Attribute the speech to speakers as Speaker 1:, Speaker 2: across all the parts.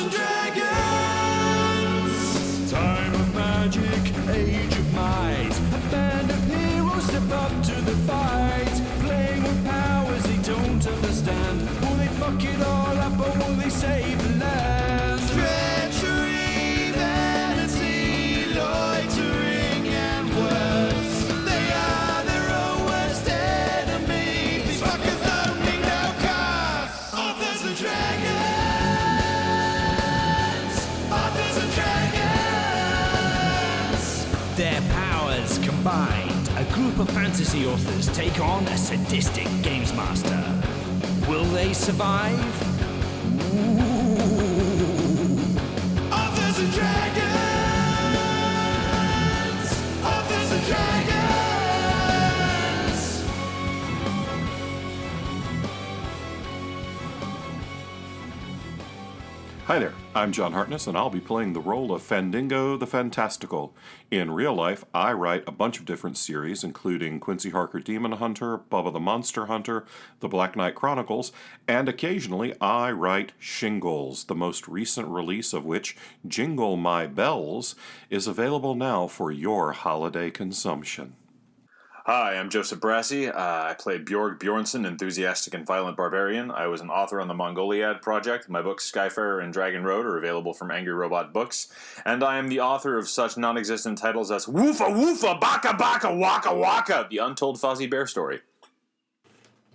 Speaker 1: and dragons. Time of magic, age of might. A band of heroes step up to the fight. Playing with powers they don't understand. Will they fuck it all up or will they save the land? Treachery, vanity, loitering and worse. They are their own worst enemies. These fuckers don't need no cause. Authors and dragons. Authors and dragons. Their powers combined, a group of fantasy authors take on a sadistic games master. Will they survive? Ooh. Authors and dragons. Authors and dragons.
Speaker 2: Hi there, I'm John Hartness, and I'll be playing the role of Fandango the Fantastical. In real life, I write a bunch of different series, including Quincy Harker Demon Hunter, Bubba the Monster Hunter, The Black Knight Chronicles, and occasionally I write Shingles, the most recent release of which, Jingle My Bells, is available now for your holiday consumption.
Speaker 3: Hi, I'm Joseph Brassi. I play Bjorg Bjornsson, enthusiastic and violent barbarian. I was an author on the Mongoliad project. My books Skyfarer and Dragon Road are available from Angry Robot Books. And I am the author of such non-existent titles as Woofa Woofa, Baka Baka, Waka Waka, The Untold Fuzzy Bear Story.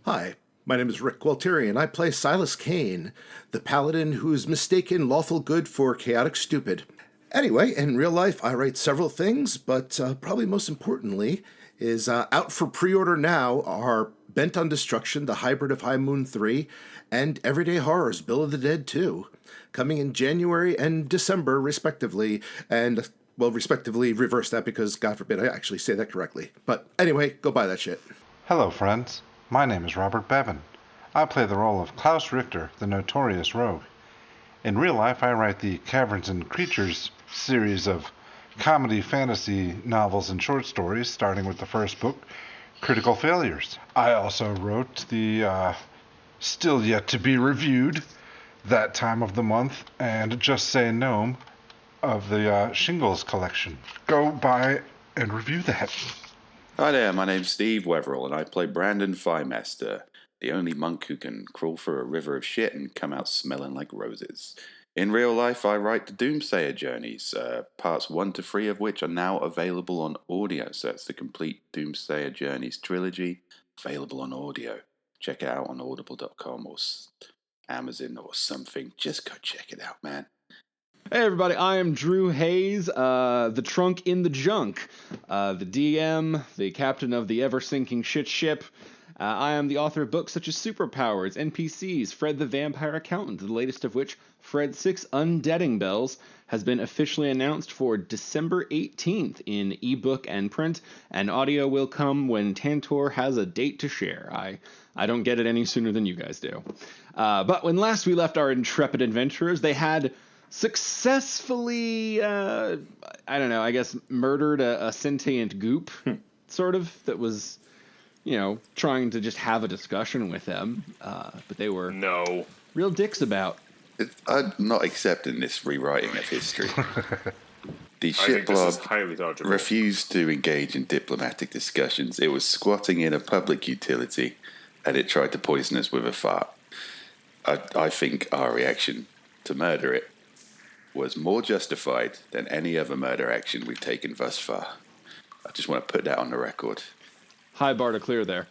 Speaker 4: Hi, my name is Rick Gualtieri, and I play Silas Kane, the paladin who's mistaken lawful good for chaotic stupid. Anyway, in real life, I write several things, but probably most importantly is out for pre-order now are Bent on Destruction, The Hybrid of High Moon 3, and Everyday Horrors, Bill of the Dead 2, coming in January and December, respectively, and, well, respectively, reverse that because, God forbid, I actually say that correctly. But anyway, go buy that shit.
Speaker 5: Hello, friends. My name is Robert Bevan. I play the role of Klaus Richter, the notorious rogue. In real life, I write the Caverns and Creatures series of comedy fantasy novels and short stories, starting with the first book, Critical Failures. I also wrote the still yet to be reviewed That Time of the Month and Just Say Gnome of the Shingles collection. Go buy and review that.
Speaker 6: Hi there, my name's Steve Weverill, and I play Brandon Firemaster, the only monk who can crawl through a river of shit and come out smelling like roses. In real life, I write the Doomsayer Journeys, parts 1 to 3 of which are now available on audio. So that's the complete Doomsayer Journeys trilogy, available on audio. Check it out on audible.com or Amazon or something. Just go check it out, man.
Speaker 7: Hey everybody, I am Drew Hayes, the trunk in the junk, the DM, the captain of the ever-sinking shit ship. I am the author of books such as Superpowers, NPCs, Fred the Vampire Accountant, the latest of which, Fred 6 Undeading Bells, has been officially announced for December 18th in ebook and print, and audio will come when Tantor has a date to share. I don't get it any sooner than you guys do. But when last we left our intrepid adventurers, they had successfully, I guess, murdered a sentient goop, sort of, that was, trying to just have a discussion with them. But they were real dicks about.
Speaker 6: I'm not accepting this rewriting of history. The shitblob refused to engage in diplomatic discussions. It was squatting in a public utility, and it tried to poison us with a fart. I think our reaction to murder it was more justified than any other murder action we've taken thus far. I just want to put that on the record.
Speaker 7: High bar to clear there.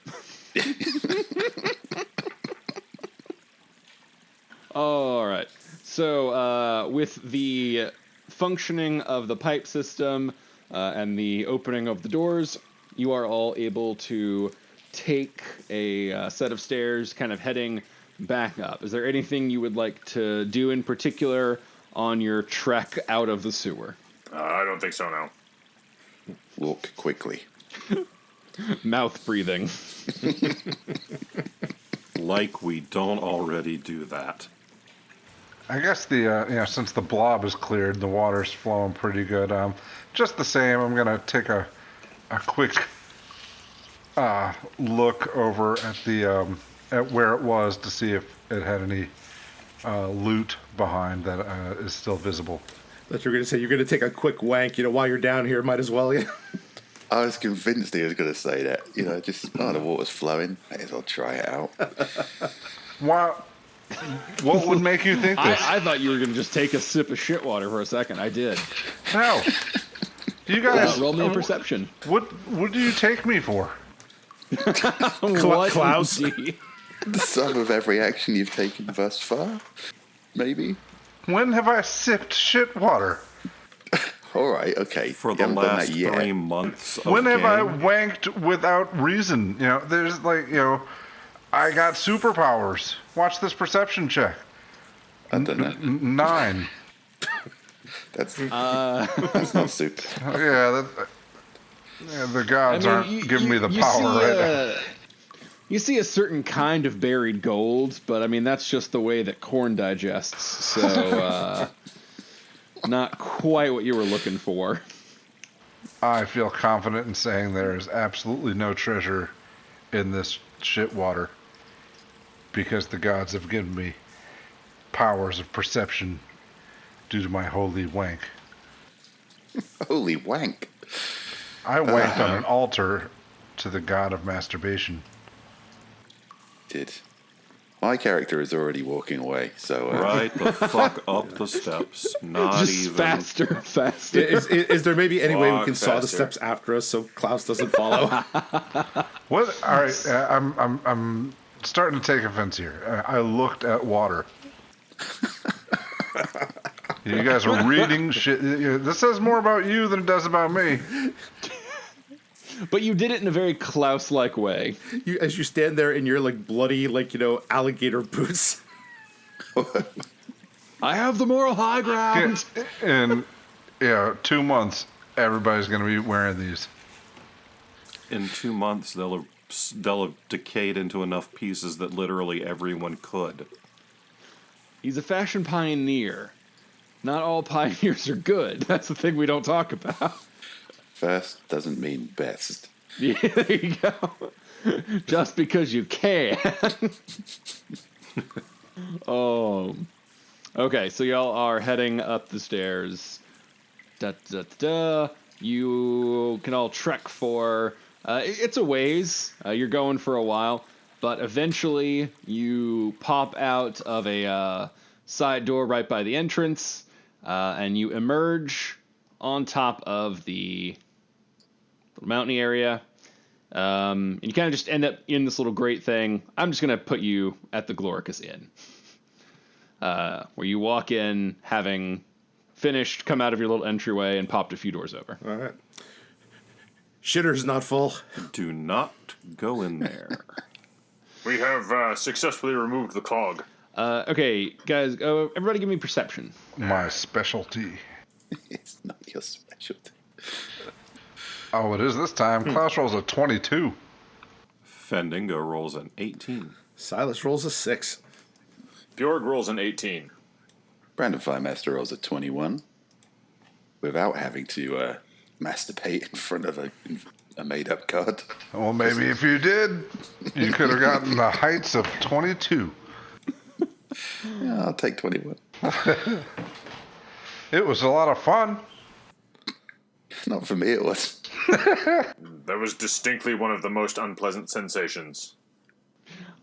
Speaker 7: All right. So with the functioning of the pipe system and the opening of the doors, you are all able to take a set of stairs kind of heading back up. Is there anything you would like to do in particular on your trek out of the sewer?
Speaker 3: I don't think so, no.
Speaker 6: Walk quickly.
Speaker 7: Mouth breathing.
Speaker 2: Like we don't already do that.
Speaker 5: I guess since the blob is cleared, the water's flowing pretty good. Just the same, I'm gonna take a quick look over at the at where it was to see if it had any loot behind that is still visible.
Speaker 4: That you're going to say you're going to take a quick wank, while you're down here. Might as well, yeah.
Speaker 6: I was convinced he was going to say that. Just, the water's flowing. May as well try it out.
Speaker 5: Wow. What would make you think this?
Speaker 7: I thought you were going to just take a sip of shit water for a second. I did.
Speaker 5: No. You guys...
Speaker 7: roll me a perception.
Speaker 5: What do you take me for?
Speaker 7: What
Speaker 4: Klaus?
Speaker 7: indeed?
Speaker 6: The sum of every action you've taken thus far? Maybe?
Speaker 5: When have I sipped shit water?
Speaker 6: All right, okay.
Speaker 2: For
Speaker 6: You
Speaker 2: the
Speaker 6: haven't done
Speaker 2: last
Speaker 6: that yet.
Speaker 2: 3 months of
Speaker 5: When have I
Speaker 2: game.
Speaker 5: wanked without reason? There's I got superpowers. Watch this perception check.
Speaker 6: I don't know.
Speaker 5: 9.
Speaker 6: That's not super.
Speaker 5: The gods aren't giving me the power right now.
Speaker 7: You see a certain kind of buried gold, but that's just the way that corn digests. So, not quite what you were looking for.
Speaker 5: I feel confident in saying there is absolutely no treasure in this shit water because the gods have given me powers of perception due to my holy wank.
Speaker 6: Holy wank.
Speaker 5: I wanked on an altar to the god of masturbation.
Speaker 6: Did. My character is already walking away, so...
Speaker 2: Right the fuck up the steps. Not
Speaker 7: Just
Speaker 2: even.
Speaker 7: faster.
Speaker 4: Is there maybe any way we
Speaker 2: Walk
Speaker 4: can saw the
Speaker 2: faster.
Speaker 4: steps after us so Klaus doesn't follow?
Speaker 5: What? All right, I'm starting to take offense here. I looked at water. You guys are reading shit. This says more about you than it does about me.
Speaker 7: But you did it in a very Klaus-like way.
Speaker 4: As you stand there in your bloody alligator boots.
Speaker 7: I have the moral high ground.
Speaker 5: In 2 months, everybody's going to be wearing these.
Speaker 2: In 2 months, they'll have decayed into enough pieces that literally everyone could.
Speaker 7: He's a fashion pioneer. Not all pioneers are good. That's the thing we don't talk about.
Speaker 6: First doesn't mean best.
Speaker 7: Yeah, there you go. Just because you can. Okay, so y'all are heading up the stairs. You can all trek for... it's a ways. You're going for a while. But eventually, you pop out of a side door right by the entrance. And you emerge on top of the mountain area. And you kind of just end up in this little great thing. I'm just going to put you at the Gloricus Inn. Where you walk in having finished, come out of your little entryway, and popped a few doors over.
Speaker 4: All right. Shitter's not full.
Speaker 2: Do not go in there.
Speaker 3: We have successfully removed the clog.
Speaker 7: Okay, guys, everybody give me perception.
Speaker 5: My specialty.
Speaker 6: It's not your specialty.
Speaker 5: Oh, it is this time. Klaus rolls a 22.
Speaker 2: Fendingo rolls an 18.
Speaker 4: Silas rolls a 6.
Speaker 3: Bjorg rolls an 18.
Speaker 6: Brandon Firemaster rolls a 21. Without having to masturbate in front of a made-up god.
Speaker 5: Well, maybe if you did, you could have gotten the heights of 22.
Speaker 6: Yeah, I'll take 21.
Speaker 5: It was a lot of fun.
Speaker 6: Not for me, it was.
Speaker 3: That was distinctly one of the most unpleasant sensations.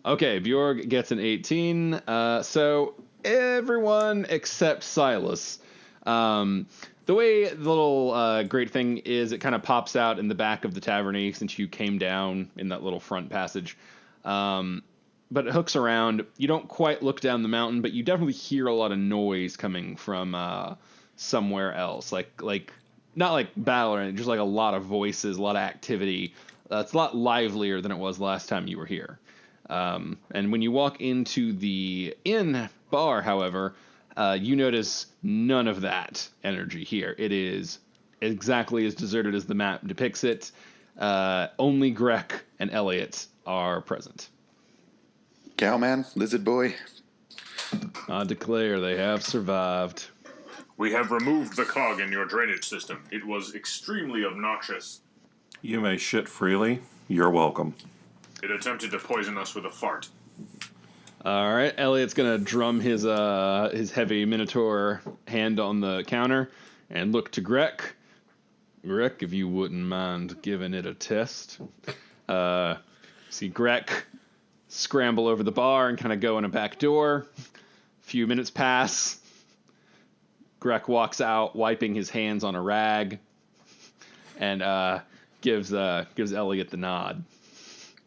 Speaker 7: Okay, Bjorg gets an 18. So everyone except Silas. The way the little great thing is, it kind of pops out in the back of the tavern since you came down in that little front passage. But it hooks around. You don't quite look down the mountain, but you definitely hear a lot of noise coming from somewhere else. Like not like battle or anything, just like a lot of voices, a lot of activity. It's a lot livelier than it was last time you were here. And when you walk into the inn bar, however, you notice none of that energy here. It is exactly as deserted as the map depicts it. Only Grek and Elliot are present.
Speaker 6: Cowman, lizard boy.
Speaker 7: I declare they have survived.
Speaker 3: We have removed the clog in your drainage system. It was extremely obnoxious.
Speaker 2: You may shit freely. You're welcome.
Speaker 3: It attempted to poison us with a fart.
Speaker 7: All right, Elliot's gonna drum his heavy Minotaur hand on the counter and look to Grek. Grek, if you wouldn't mind giving it a test. See Grek scramble over the bar and kind of go in a back door. A few minutes pass. Grek walks out, wiping his hands on a rag, and gives Elliot the nod.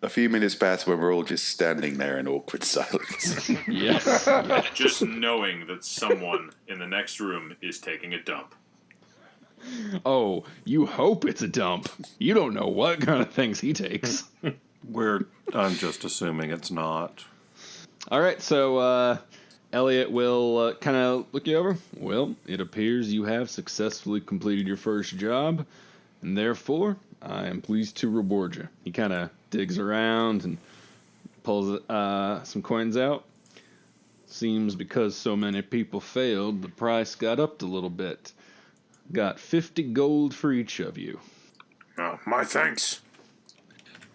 Speaker 6: A few minutes pass when we're all just standing there in awkward silence.
Speaker 7: Yes.
Speaker 3: Just knowing that someone in the next room is taking a dump.
Speaker 7: Oh, you hope it's a dump. You don't know what kind of things he takes.
Speaker 2: I'm just assuming it's not.
Speaker 7: All right, so Elliot will kind of look you over. Well, it appears you have successfully completed your first job, and therefore I am pleased to reward you. He kind of digs around and pulls some coins out. Seems because so many people failed, the price got upped a little bit. Got 50 gold for each of you.
Speaker 3: Oh, my thanks.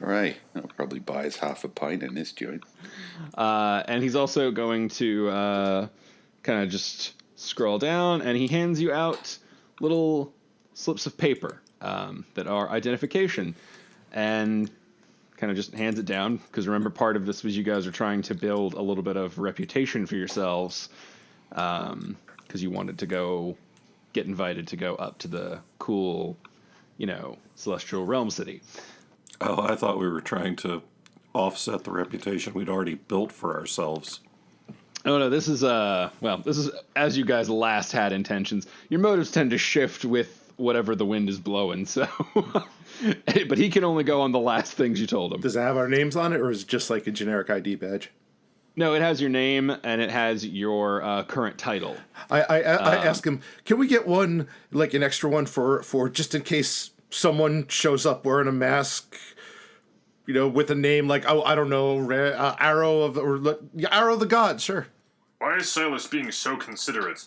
Speaker 6: All right, I'll probably buy us half a pint in this joint.
Speaker 7: And he's also going to kind of just scroll down, and he hands you out little slips of paper that are identification, and kind of just hands it down, because remember, part of this was you guys are trying to build a little bit of reputation for yourselves, because you wanted to get invited to go up to the cool, Celestial Realm City.
Speaker 2: Oh, I thought we were trying to offset the reputation we'd already built for ourselves.
Speaker 7: Oh no, this is as you guys last had intentions. Your motives tend to shift with whatever the wind is blowing, so but he can only go on the last things you told him.
Speaker 4: Does it have our names on it, or is it just like a generic ID badge?
Speaker 7: No, it has your name and it has your current title.
Speaker 4: I ask him, can we get one, like an extra one for just in case someone shows up wearing a mask, with a name like, I don't know, Arrow of the God, sure.
Speaker 3: Why is Silas being so considerate?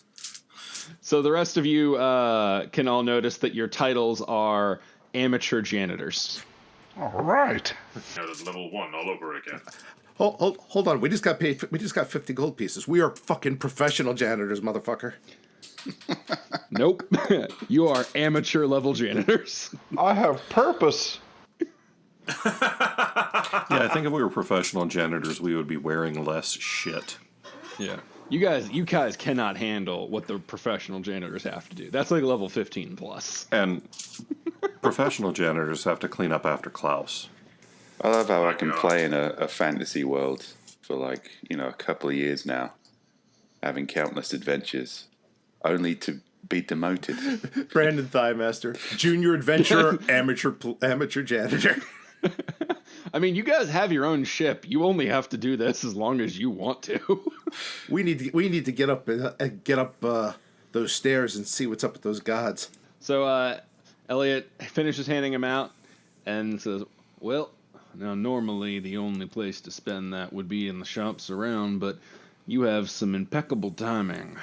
Speaker 7: So the rest of you can all notice that your titles are amateur janitors.
Speaker 5: All right.
Speaker 3: Now there's level 1 all over again.
Speaker 4: Hold on. We just got paid. We just got 50 gold pieces. We are fucking professional janitors, motherfucker.
Speaker 7: Nope. You are amateur level janitors.
Speaker 5: I have purpose.
Speaker 2: Yeah, I think if we were professional janitors, we would be wearing less shit.
Speaker 7: Yeah. You guys cannot handle what the professional janitors have to do. That's like level 15 plus.
Speaker 2: And professional janitors have to clean up after Klaus.
Speaker 6: I love how I can play in a fantasy world for a couple of years now, having countless adventures, only to be demoted.
Speaker 4: Brandon Thighmaster, junior adventurer, amateur janitor.
Speaker 7: I mean, you guys have your own ship. You only have to do this as long as you want to.
Speaker 4: We need to get up those stairs and see what's up with those gods.
Speaker 7: So Elliot finishes handing him out and says, well, now normally the only place to spend that would be in the shops around, but you have some impeccable timing.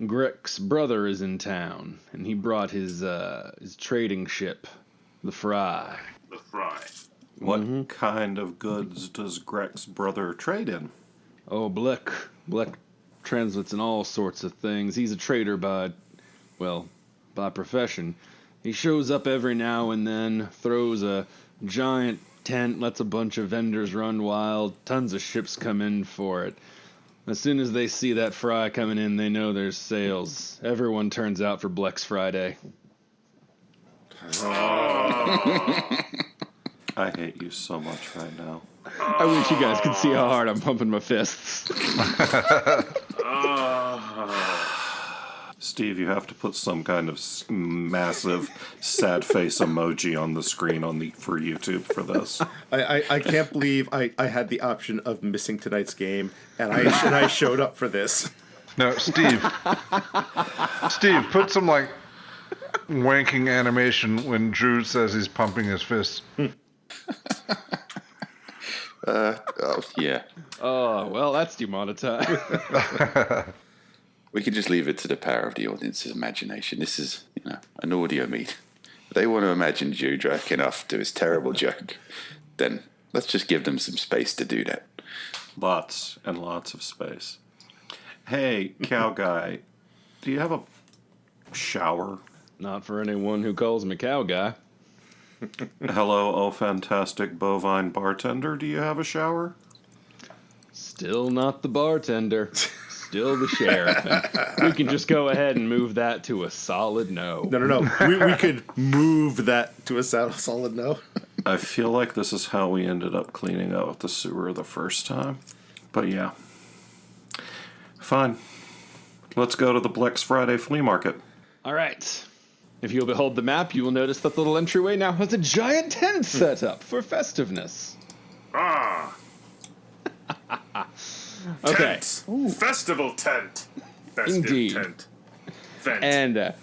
Speaker 7: Grek's brother is in town, and he brought his trading ship, the Fry.
Speaker 3: The Fry.
Speaker 2: What kind of goods does Grek's brother trade in?
Speaker 7: Oh, Bleck. Bleck translates in all sorts of things. He's a trader by profession. He shows up every now and then, throws a giant tent, lets a bunch of vendors run wild, tons of ships come in for it. As soon as they see that Fry coming in, they know there's sales. Everyone turns out for Blex Friday.
Speaker 2: I hate you so much right now.
Speaker 7: I wish you guys could see how hard I'm pumping my fists.
Speaker 2: Steve, you have to put some kind of massive sad face emoji on the screen for YouTube for this.
Speaker 4: I can't believe I had the option of missing tonight's game, and I showed up for this.
Speaker 5: No, Steve. Steve, put some wanking animation when Drew says he's pumping his fists.
Speaker 6: Yeah.
Speaker 7: Oh, well, that's demonetized.
Speaker 6: We can just leave it to the power of the audience's imagination. This is, an audio meet. If they want to imagine Drew jacking off to his terrible joke, then let's just give them some space to do that.
Speaker 2: Lots and lots of space. Hey, cow guy, do you have a shower?
Speaker 7: Not for anyone who calls me cow guy.
Speaker 2: Hello, oh fantastic bovine bartender, do you have a shower?
Speaker 7: Still not the bartender. Still the sheriff. And we can just go ahead and move that to a solid no.
Speaker 4: No. We could move that to a solid no.
Speaker 2: I feel like this is how we ended up cleaning out the sewer the first time. But yeah. Fine. Let's go to the Blex Friday flea market.
Speaker 7: All right. If you'll behold the map, you will notice that the little entryway now has a giant tent set up for festiveness.
Speaker 3: Ah!
Speaker 7: Okay.
Speaker 3: Tent. Festival tent. Festive
Speaker 7: Indeed.
Speaker 3: tent. Vent.
Speaker 7: And it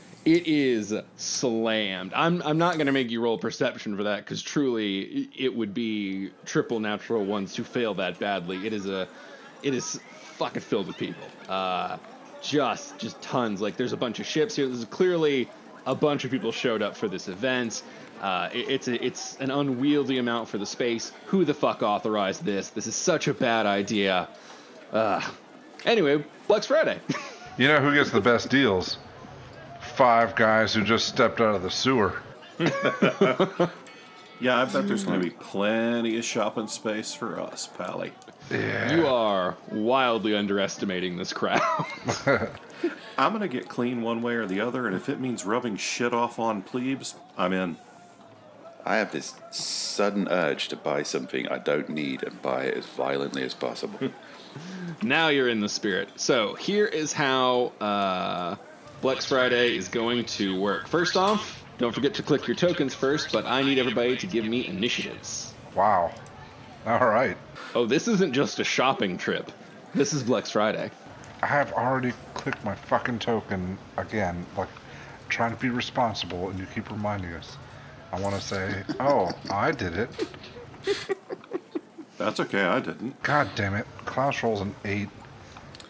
Speaker 7: is slammed. I'm not going to make you roll perception for that, because truly it would be triple natural ones to fail that badly. It is fucking filled with people. Just tons. Like, there's a bunch of ships here. There's clearly a bunch of people showed up for this event. It's an unwieldy amount for the space. Who the fuck authorized this? This is such a bad idea. Anyway, Blex Friday.
Speaker 5: You know who gets the best deals? 5 guys who just stepped out of the sewer.
Speaker 2: Yeah, I bet there's going to be plenty of shopping space for us, Pally.
Speaker 5: Yeah.
Speaker 7: You are wildly underestimating this crowd.
Speaker 2: I'm going to get clean one way or the other, and if it means rubbing shit off on plebes, I'm in.
Speaker 6: I have this sudden urge to buy something I don't need and buy it as violently as possible.
Speaker 7: Now you're in the spirit. So here is how Blex Friday is going to work. First off, don't forget to click your tokens first, but I need everybody to give me initiatives.
Speaker 5: Wow. All right.
Speaker 7: Oh, this isn't just a shopping trip. This is Blex Friday.
Speaker 5: I have already clicked my fucking token again. Like, trying to be responsible, and you keep reminding us. I want to say, oh, I did it.
Speaker 2: That's okay, I didn't.
Speaker 5: God damn it. Klaus rolls an 8.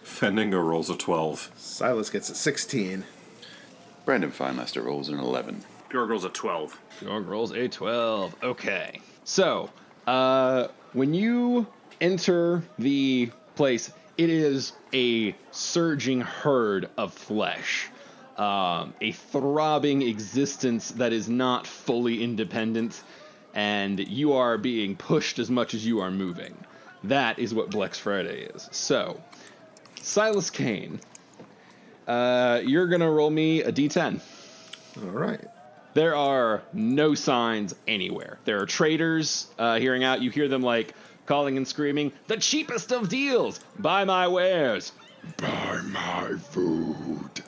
Speaker 2: Fendingo rolls a 12.
Speaker 4: Silas gets a 16.
Speaker 6: Brandon Finemaster rolls an 11.
Speaker 3: Bjorg rolls a 12.
Speaker 7: Bjorg rolls a 12. Okay. So, when you enter the place, it is a surging herd of flesh. A throbbing existence that is not fully independent, and you are being pushed as much as you are moving. That is what Blex Friday is. So, Silas Kane, you're going to roll me a d10.
Speaker 4: All right.
Speaker 7: There are no signs anywhere. There are traders hearing out. You hear them, like, calling and screaming, "The cheapest of deals! Buy my wares! Buy my food!"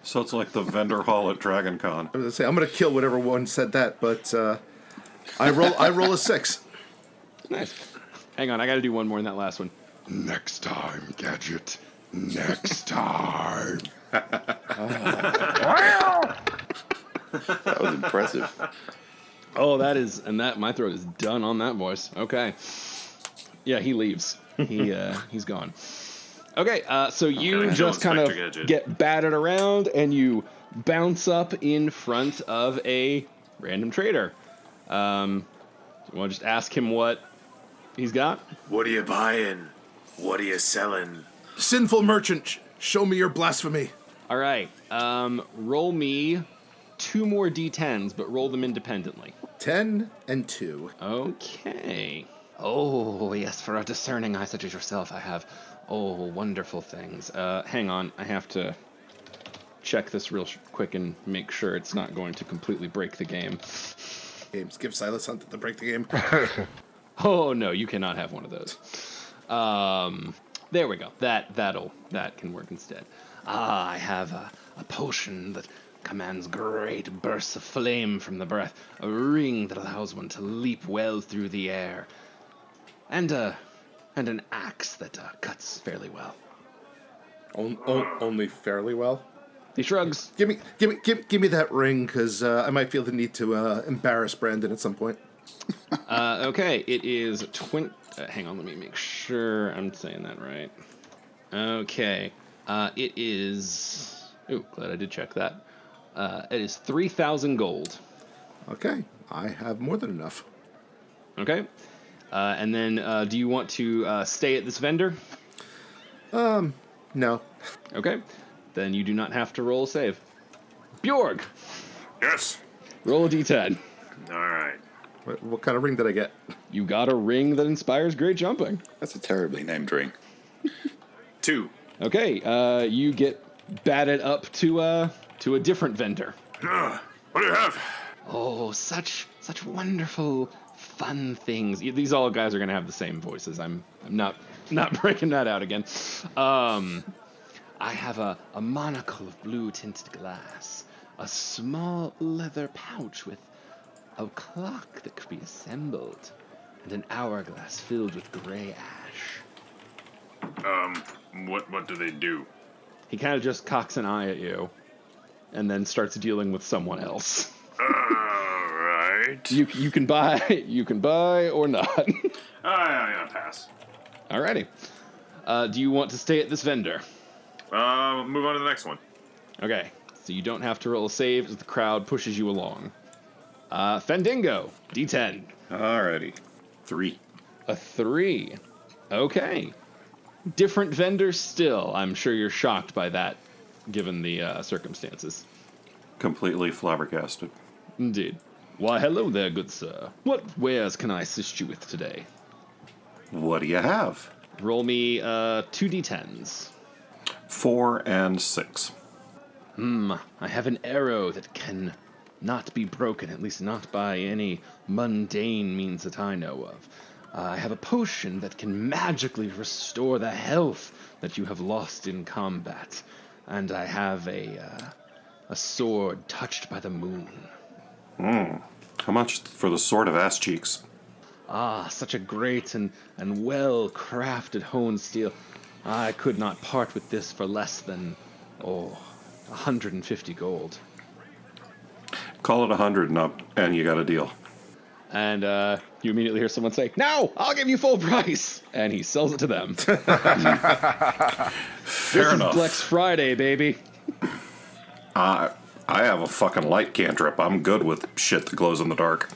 Speaker 2: So it's like the vendor hall at Dragon Con.
Speaker 4: I was gonna say, I'm gonna kill whatever one said that, but I roll a 6.
Speaker 7: Nice. Hang on, I gotta do one more in that last one. Next time, Gadget. Next time.
Speaker 6: That was impressive.
Speaker 7: Oh, my throat is done on that voice. Okay. Yeah, he leaves. He's gone. Okay, so you just kind of get batted around, and you bounce up in front of a random trader. You want to just ask him what he's got?
Speaker 3: What are you buying? What are you selling?
Speaker 4: Sinful merchant, show me your blasphemy.
Speaker 7: All right, roll me 2 more d10s, but roll them independently.
Speaker 4: 10 and 2.
Speaker 7: Okay. Oh, yes, for a discerning eye such as yourself, I have, wonderful things. Hang on, I have to check this real quick and make sure it's not going to completely break the game.
Speaker 4: Games give Silas something to break the game.
Speaker 7: Oh, no, you cannot have one of those. There we go. That can work instead. I have a potion that commands great bursts of flame from the breath, a ring that allows one to leap well through the air, and an axe that cuts fairly well.
Speaker 4: Only fairly well.
Speaker 7: He shrugs.
Speaker 4: Give me that ring, because I might feel the need to embarrass Brandon at some point.
Speaker 7: Okay, it is hang on, let me make sure I'm saying that right. Okay, it is. Ooh, glad I did check that. It is 3,000 gold.
Speaker 4: Okay, I have more than enough.
Speaker 7: Okay. And then, do you want to stay at this vendor?
Speaker 4: No.
Speaker 7: Okay. Then you do not have to roll a save. Bjorg,
Speaker 2: Yes.
Speaker 7: roll a d10.
Speaker 2: All right.
Speaker 4: What kind of ring did I get?
Speaker 7: You got a ring that inspires great jumping.
Speaker 6: That's a terribly named ring.
Speaker 2: 2.
Speaker 7: Okay, you get batted up to a different vendor.
Speaker 2: What do you have?
Speaker 7: Oh, such wonderful, fun things. These all guys are gonna have the same voices. I'm not breaking that out again. I have a monocle of blue tinted glass, a small leather pouch with a clock that could be assembled, and an hourglass filled with gray ash.
Speaker 2: What do they do?
Speaker 7: He kind of just cocks an eye at you, and then starts dealing with someone else.
Speaker 2: Right.
Speaker 7: You can buy or not.
Speaker 2: I'll pass.
Speaker 7: Alrighty. Do you want to stay at this vendor?
Speaker 2: Move on to the next one.
Speaker 7: Okay, so you don't have to roll a save as the crowd pushes you along. Fendingo, D10.
Speaker 2: Alrighty. 3.
Speaker 7: A 3. Okay. Different vendor still. I'm sure you're shocked by that, given the circumstances.
Speaker 2: Completely flabbergasted.
Speaker 7: Indeed. Why, hello there, good sir. What wares can I assist you with today?
Speaker 2: What do you have?
Speaker 7: Roll me 2 D10s.
Speaker 2: 4 and 6.
Speaker 7: I have an arrow that can not be broken, at least not by any mundane means that I know of. I have a potion that can magically restore the health that you have lost in combat. And I have a sword touched by the moon.
Speaker 2: How much for the sword of ass cheeks?
Speaker 7: Ah, such a great and well-crafted honed steel. I could not part with this for less than, 150 gold.
Speaker 2: Call it 100 and up, and you got a deal.
Speaker 7: And you immediately hear someone say, "No, I'll give you full price!" And he sells it to them.
Speaker 2: Fair enough.
Speaker 7: This is Blex Friday, baby.
Speaker 2: I have a fucking light cantrip. I'm good with shit that glows in the dark.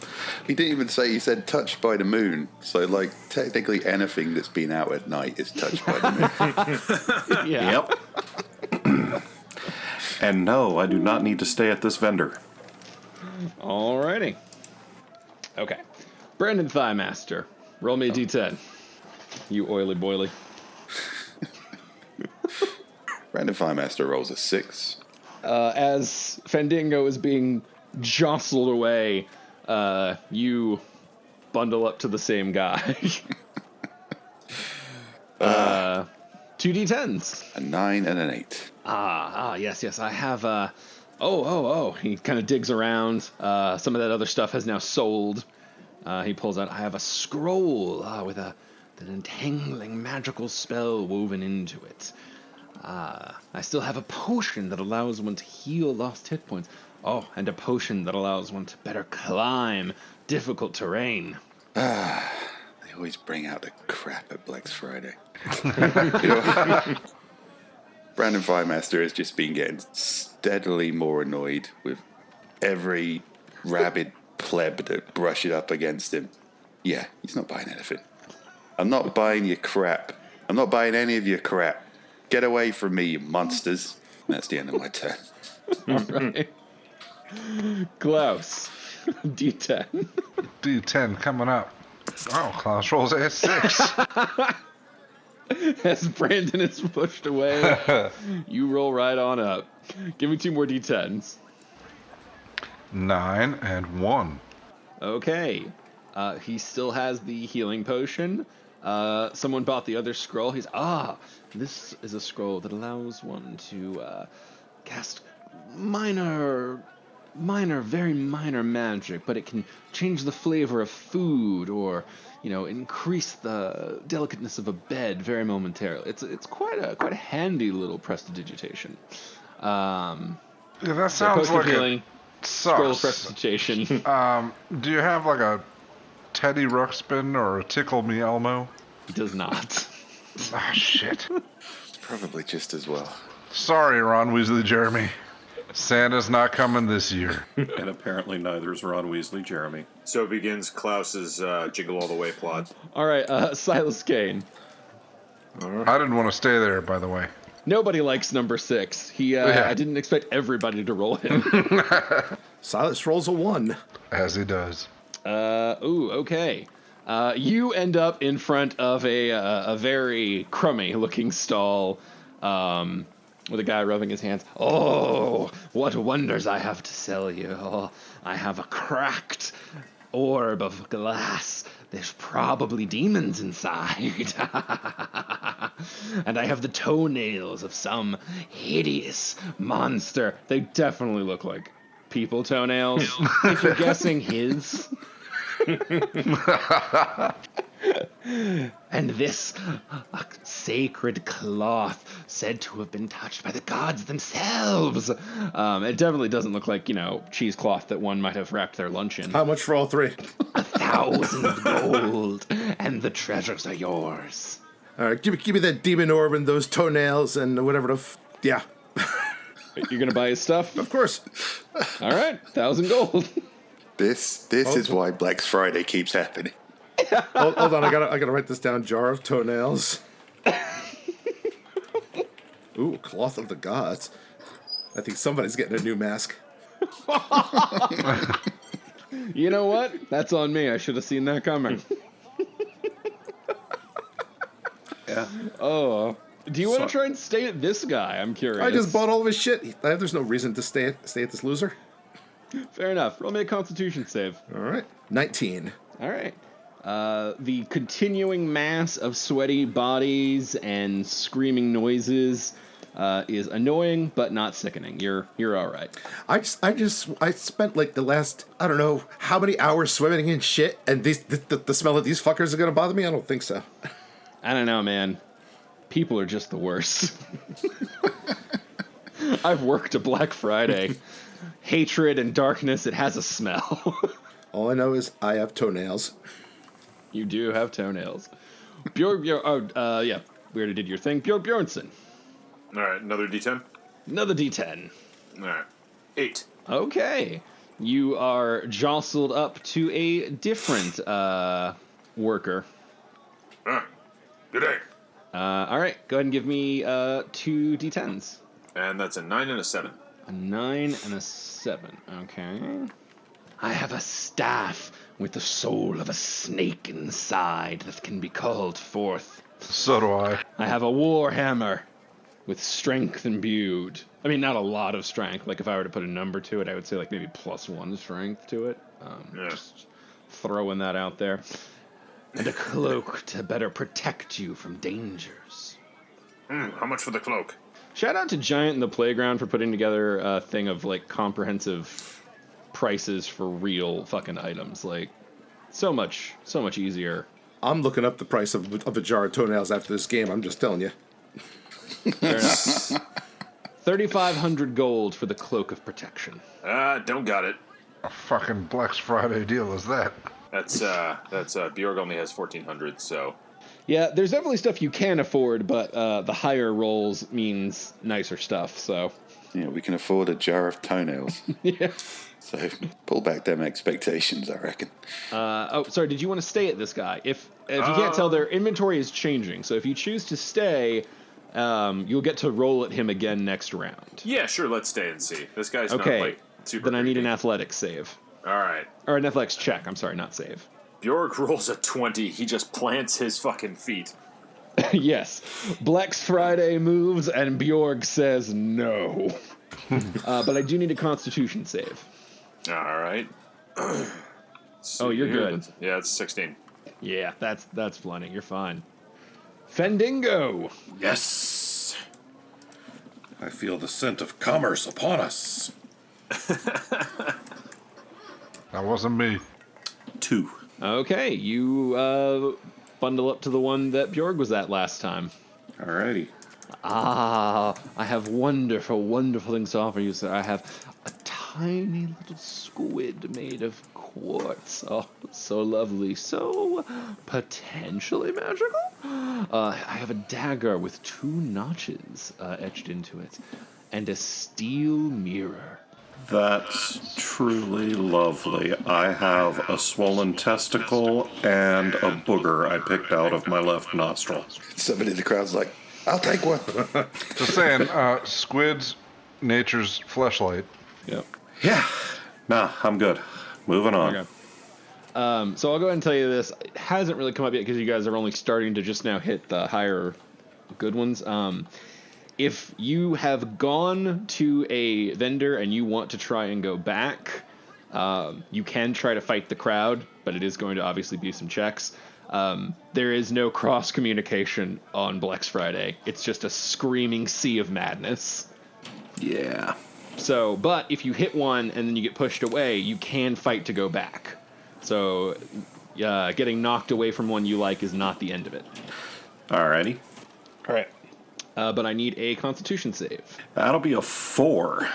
Speaker 6: He didn't even say, he said touched by the moon. So, like, technically anything that's been out at night is touched by the moon.
Speaker 7: Yeah.
Speaker 2: Yep. And no, I do not need to stay at this vendor.
Speaker 7: Alrighty. Okay. Brandon Thighmaster, roll me a d10. You oily boily.
Speaker 6: Random Firemaster rolls a 6.
Speaker 7: As Fendingo is being jostled away, you bundle up to the same guy. 2 d10s.
Speaker 6: A 9 and an 8.
Speaker 7: Yes. I have, He kind of digs around. Some of that other stuff has now sold. He pulls out, I have a scroll with an entangling magical spell woven into it. I still have a potion that allows one to heal lost hit points. Oh, and a potion that allows one to better climb difficult terrain.
Speaker 6: They always bring out the crap at Blex Friday. You know, Brandon Firemaster has just been getting steadily more annoyed with every rabid pleb that brushes up against him. Yeah, he's not buying anything. I'm not buying your crap. I'm not buying any of your crap. Get away from me, you monsters. And that's the end of my turn.
Speaker 7: All right. Klaus, D10.
Speaker 5: D10 coming up. Oh, Klaus rolls a 6.
Speaker 7: As Brandon is pushed away, you roll right on up. Give me 2 more D10s.
Speaker 5: 9 and 1.
Speaker 7: Okay. He still has the healing potion. Someone bought the other scroll. This is a scroll that allows one to cast very minor magic, but it can change the flavor of food or, increase the delicateness of a bed very momentarily. It's quite a handy little prestidigitation.
Speaker 5: Yeah, that sounds like
Speaker 7: healing,
Speaker 5: it
Speaker 7: scroll
Speaker 5: sucks.
Speaker 7: prestidigitation.
Speaker 5: Do you have like a Teddy Ruxpin or a Tickle Me Elmo?
Speaker 7: He does not.
Speaker 5: Ah, shit.
Speaker 6: Probably just as well.
Speaker 5: Sorry, Ron Weasley Jeremy. Santa's not coming this year.
Speaker 2: And apparently neither is Ron Weasley, Jeremy.
Speaker 3: So begins Klaus's Jingle All the Way plot.
Speaker 7: All right, Silas Kane.
Speaker 5: I didn't want to stay there, by the way.
Speaker 7: Nobody likes number 6. I didn't expect everybody to roll him.
Speaker 4: Silas rolls a 1.
Speaker 5: As he does.
Speaker 7: Okay. You end up in front of a very crummy-looking stall, with a guy rubbing his hands. Oh, what wonders I have to sell you. Oh, I have a cracked orb of glass. There's probably demons inside. And I have the toenails of some hideous monster. They definitely look like people toenails. If you're guessing his. And this sacred cloth said to have been touched by the gods themselves. It definitely doesn't look like, cheesecloth that one might have wrapped their lunch in.
Speaker 4: How much for all 3?
Speaker 7: 1,000 gold, and the treasures are yours.
Speaker 4: All right, give me that demon orb and those toenails and whatever yeah.
Speaker 7: You're gonna buy his stuff?
Speaker 4: Of course.
Speaker 7: All right, 1,000 gold.
Speaker 6: This is why Black Friday keeps happening.
Speaker 4: Hold on, I gotta write this down. Jar of toenails. Ooh, cloth of the gods. I think somebody's getting a new mask.
Speaker 7: You know what? That's on me. I should have seen that coming.
Speaker 2: Yeah.
Speaker 7: Oh. Do you want to try and stay at this guy? I'm curious.
Speaker 4: I just bought all of his shit. There's no reason to stay at this loser.
Speaker 7: Fair enough. Roll me a constitution save.
Speaker 4: All right. 19.
Speaker 7: All right. The continuing mass of sweaty bodies and screaming noises is annoying, but not sickening. You're all right.
Speaker 4: I spent like the last, I don't know how many hours swimming in shit, and the smell of these fuckers are gonna bother me? I don't think so.
Speaker 7: I don't know, man. People are just the worst. I've worked a Black Friday. Hatred and darkness, it has a smell.
Speaker 4: All I know is I have toenails.
Speaker 7: You do have toenails. We already did your thing. Bjornson.
Speaker 3: All right, another D10.
Speaker 7: Another D10.
Speaker 3: All right, 8.
Speaker 7: Okay. You are jostled up to a different worker.
Speaker 3: Good day.
Speaker 7: All right, go ahead and give me 2 D10s.
Speaker 3: And that's a 9 and a 7.
Speaker 7: A 9 and a 7. Okay. I have a staff with the soul of a snake inside that can be called forth.
Speaker 5: So do I.
Speaker 7: I have a war hammer with strength imbued. I mean, not a lot of strength. Like, if I were to put a number to it, I would say, like, maybe +1 strength to it. Just throwing that out there. And a cloak to better protect you from dangers.
Speaker 3: How much for the cloak?
Speaker 7: Shout out to Giant in the Playground for putting together a thing of, like, comprehensive prices for real fucking items. Like, so much easier.
Speaker 4: I'm looking up the price of a jar of toenails after this game. I'm just telling you.
Speaker 7: Fair enough. 3,500 gold for the cloak of protection.
Speaker 3: Don't got it.
Speaker 5: A fucking Black Friday deal is that?
Speaker 3: That's Bjorg only has 1,400, so.
Speaker 7: Yeah, there's definitely stuff you can afford, but the higher rolls means nicer stuff, so.
Speaker 6: Yeah, we can afford a jar of toenails.
Speaker 7: Yeah.
Speaker 6: So pull back them expectations, I reckon.
Speaker 7: Sorry, did you want to stay at this guy? If you can't tell, their inventory is changing, so if you choose to stay, you'll get to roll at him again next round.
Speaker 3: Yeah, sure, let's stay and see. This guy's
Speaker 7: Okay,
Speaker 3: not, like, super
Speaker 7: then I need
Speaker 3: creepy.
Speaker 7: an athletics save.
Speaker 3: All right.
Speaker 7: Or an athletics check, I'm sorry, not save.
Speaker 3: Bjorg rolls a 20. He just plants his fucking feet.
Speaker 7: Yes. Blex Friday moves, and Bjorg says no. But I do need a constitution save.
Speaker 3: All right.
Speaker 7: Oh, you're good.
Speaker 3: Yeah, it's 16.
Speaker 7: Yeah, that's plenty. You're fine. Fendingo!
Speaker 2: Yes! I feel the scent of commerce upon us.
Speaker 5: That wasn't me.
Speaker 2: 2.
Speaker 7: Okay, you bundle up to the one that Bjorg was at last time.
Speaker 2: Alrighty.
Speaker 7: I have wonderful, wonderful things to offer you, sir. I have a tiny little squid made of quartz. Oh, so lovely. So potentially magical. I have a dagger with 2 notches etched into it. and a steel mirror.
Speaker 2: That's truly lovely. I have a swollen testicle and a booger I picked out of my left nostril.
Speaker 6: Somebody in the crowd's like, I'll take one.
Speaker 5: Just saying, squid's nature's fleshlight.
Speaker 7: Yep.
Speaker 2: Yeah. Nah, I'm good. Moving on.
Speaker 7: Okay. So I'll go ahead and tell you this. It hasn't really come up yet because you guys are only starting to just now hit the higher good ones. If you have gone to a vendor and you want to try and go back, you can try to fight the crowd, but it is going to obviously be some checks. There is no cross communication on Blex Friday. It's just a screaming sea of madness.
Speaker 2: Yeah.
Speaker 7: So, but if you hit one and then you get pushed away, you can fight to go back. So, getting knocked away from one you like is not the end of it.
Speaker 2: Alrighty.
Speaker 7: All right. But I need a Constitution save.
Speaker 2: That'll be a 4.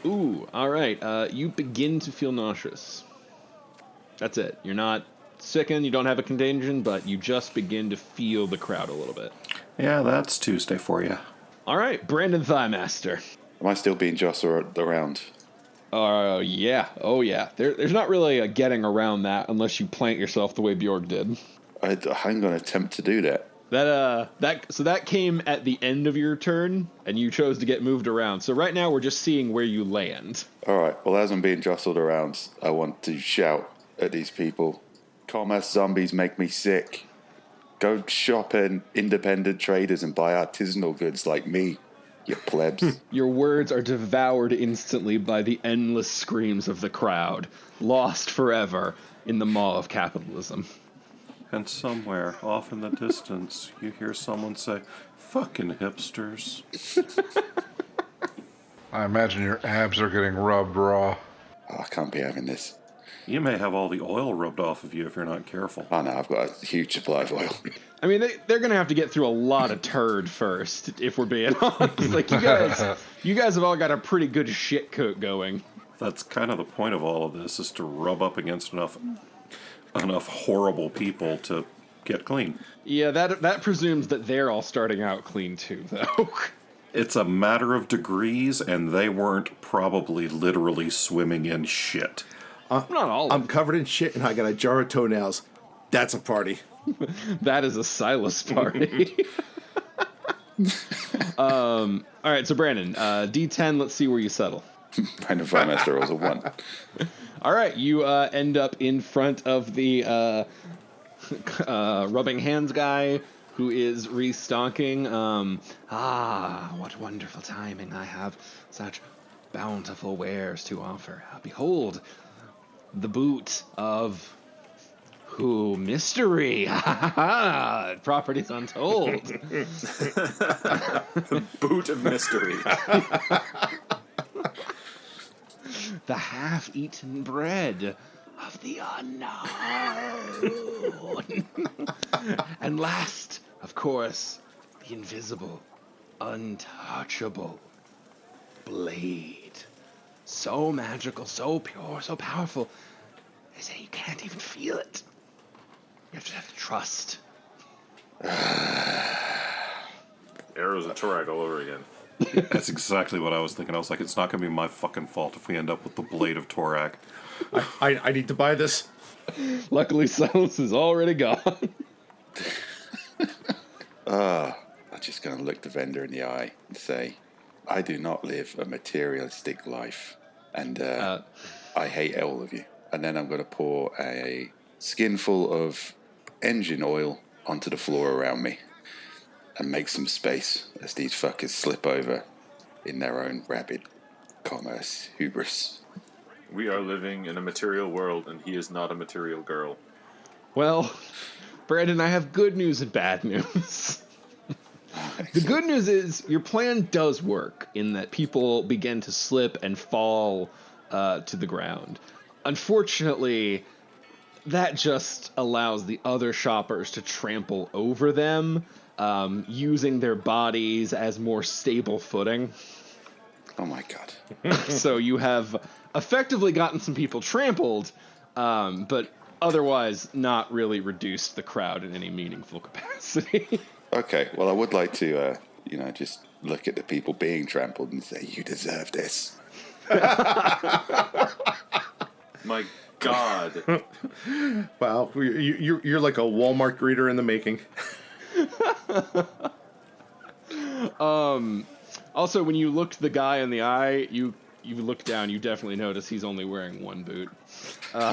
Speaker 7: Ooh, all right. You begin to feel nauseous. That's it. You're not sickened, you don't have a contagion, but you just begin to feel the crowd a little bit.
Speaker 2: Yeah, that's Tuesday for you.
Speaker 7: All right, Brandon Thighmaster.
Speaker 6: Am I still being jostled around?
Speaker 7: Yeah. Oh, yeah. There's not really a getting around that unless you plant yourself the way Bjorg did.
Speaker 6: I'm going to attempt to do that.
Speaker 7: So that came at the end of your turn, and you chose to get moved around. So right now we're just seeing where you land.
Speaker 6: All right. Well, as I'm being jostled around, I want to shout at these people. Commerce zombies make me sick. Go shop in independent traders and buy artisanal goods like me, you plebs.
Speaker 7: Your words are devoured instantly by the endless screams of the crowd, lost forever in the maw of capitalism.
Speaker 2: And somewhere off in the distance, you hear someone say, "Fucking hipsters."
Speaker 5: I imagine your abs are getting rubbed raw.
Speaker 6: Oh, I can't be having this.
Speaker 2: You may have all the oil rubbed off of you if you're not careful.
Speaker 6: Oh, no, I've got a huge supply of oil.
Speaker 7: I mean, they're going to have to get through a lot of turd first, if we're being honest. Like, you guys have all got a pretty good shit coat going.
Speaker 2: That's kind of the point of all of this, is to rub up against enough horrible people to get clean.
Speaker 7: Yeah, that presumes that they're all starting out clean too, though.
Speaker 2: It's a matter of degrees, and they weren't probably literally swimming in shit.
Speaker 7: Not all of
Speaker 4: I'm
Speaker 7: them.
Speaker 4: covered in shit and I got a jar of toenails. That's a party.
Speaker 7: That is a Silas party. All right, so Brandon, D10, let's see where you settle.
Speaker 6: Brandon Firemaster rolls a 1.
Speaker 7: All right, you end up in front of the rubbing hands guy who is restocking. What wonderful timing. I have such bountiful wares to offer. Behold, the boot of who? Mystery. Properties untold.
Speaker 3: Boot of mystery.
Speaker 7: The half-eaten bread of the unknown. And last, of course, the invisible, untouchable blade. So magical, so pure, so powerful. They say you can't even feel it. You have to trust.
Speaker 3: Arrows of Torag all over again.
Speaker 2: That's exactly what I was thinking. I was like, it's not going to be my fucking fault if we end up with the Blade of Torak.
Speaker 4: I need to buy this.
Speaker 7: Luckily, Silence is already gone.
Speaker 6: I'm just going to look the vendor in the eye and say, I do not live a materialistic life. And I hate all of you. And then I'm going to pour a skinful of engine oil onto the floor around me and make some space as these fuckers slip over in their own rabid commerce hubris.
Speaker 3: We are living in a material world, and he is not a material girl.
Speaker 7: Well, Brandon, I have good news and bad news. The good news is your plan does work in that people begin to slip and fall to the ground. Unfortunately, that just allows the other shoppers to trample over them, using their bodies as more stable footing.
Speaker 6: Oh my god.
Speaker 7: So you have effectively gotten some people trampled, but otherwise not really reduced the crowd in any meaningful capacity.
Speaker 6: Okay, well, I would like to, just look at the people being trampled and say, "You deserve this."
Speaker 3: My God.
Speaker 4: Wow, you're like a Walmart greeter in the making.
Speaker 7: Also, when you look the guy in the eye, you look down, you definitely notice he's only wearing one boot. So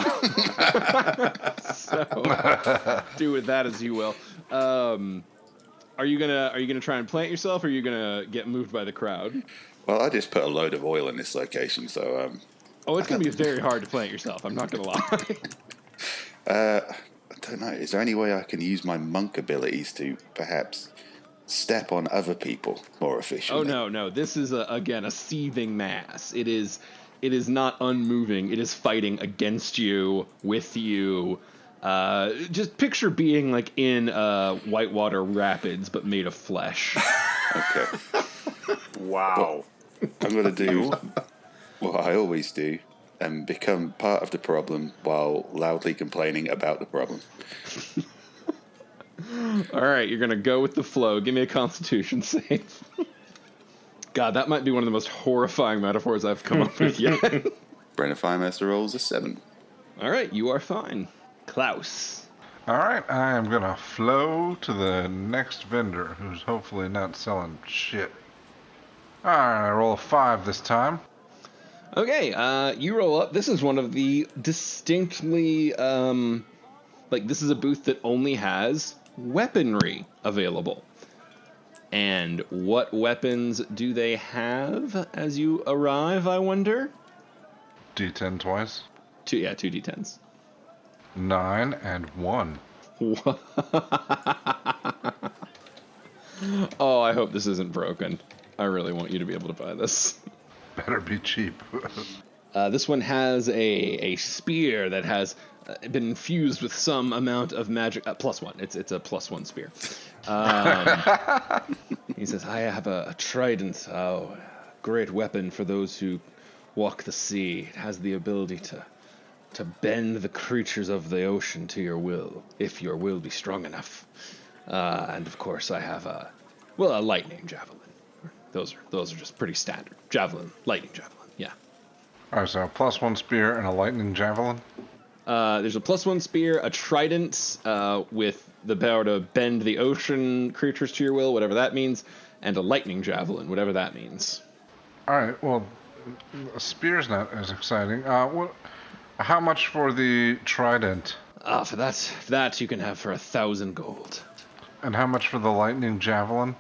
Speaker 7: do with that as you will. Are you gonna try and plant yourself, or are you gonna get moved by the crowd?
Speaker 6: Well, I just put a load of oil in this location, so
Speaker 7: Oh, it's gonna be very hard to plant yourself. I'm not gonna lie.
Speaker 6: I don't know. Is there any way I can use my monk abilities to perhaps step on other people more efficiently?
Speaker 7: Oh no, this is again a seething mass. It is not unmoving. It is fighting against you, with you. Just picture being like in Whitewater Rapids, but made of flesh.
Speaker 6: Okay.
Speaker 3: Wow.
Speaker 6: I'm going to do what I always do and become part of the problem while loudly complaining about the problem.
Speaker 7: All right, you're gonna go with the flow. Give me a Constitution save. God, that might be one of the most horrifying metaphors I've come up with yet.
Speaker 6: Brendan Firemaster rolls a 7.
Speaker 7: All right, you are fine. Klaus.
Speaker 5: All right, I am going to flow to the next vendor who's hopefully not selling shit. All right, I roll a 5 this time.
Speaker 7: Okay, you roll up. This is one of the distinctly, this is a booth that only has weaponry available. And what weapons do they have as you arrive, I wonder?
Speaker 5: D10 twice.
Speaker 7: 2 D10s.
Speaker 5: 9 and 1.
Speaker 7: Oh, I hope this isn't broken. I really want you to be able to buy this.
Speaker 5: Better be cheap.
Speaker 7: This one has a spear that has been infused with some amount of magic. +1. It's a +1 spear. He says, I have a trident, great weapon for those who walk the sea. It has the ability to bend the creatures of the ocean to your will, if your will be strong enough. And of course I have a lightning javelin. Those are just pretty standard. Javelin, lightning javelin, yeah.
Speaker 5: Alright, so a +1 spear and a lightning javelin.
Speaker 7: There's a +1 spear, a trident with the power to bend the ocean creatures to your will, whatever that means, and a lightning javelin, whatever that means.
Speaker 5: Alright, well, a spear's not as exciting. How much for the trident?
Speaker 7: For that you can have for 1,000 gold.
Speaker 5: And how much for the lightning javelin?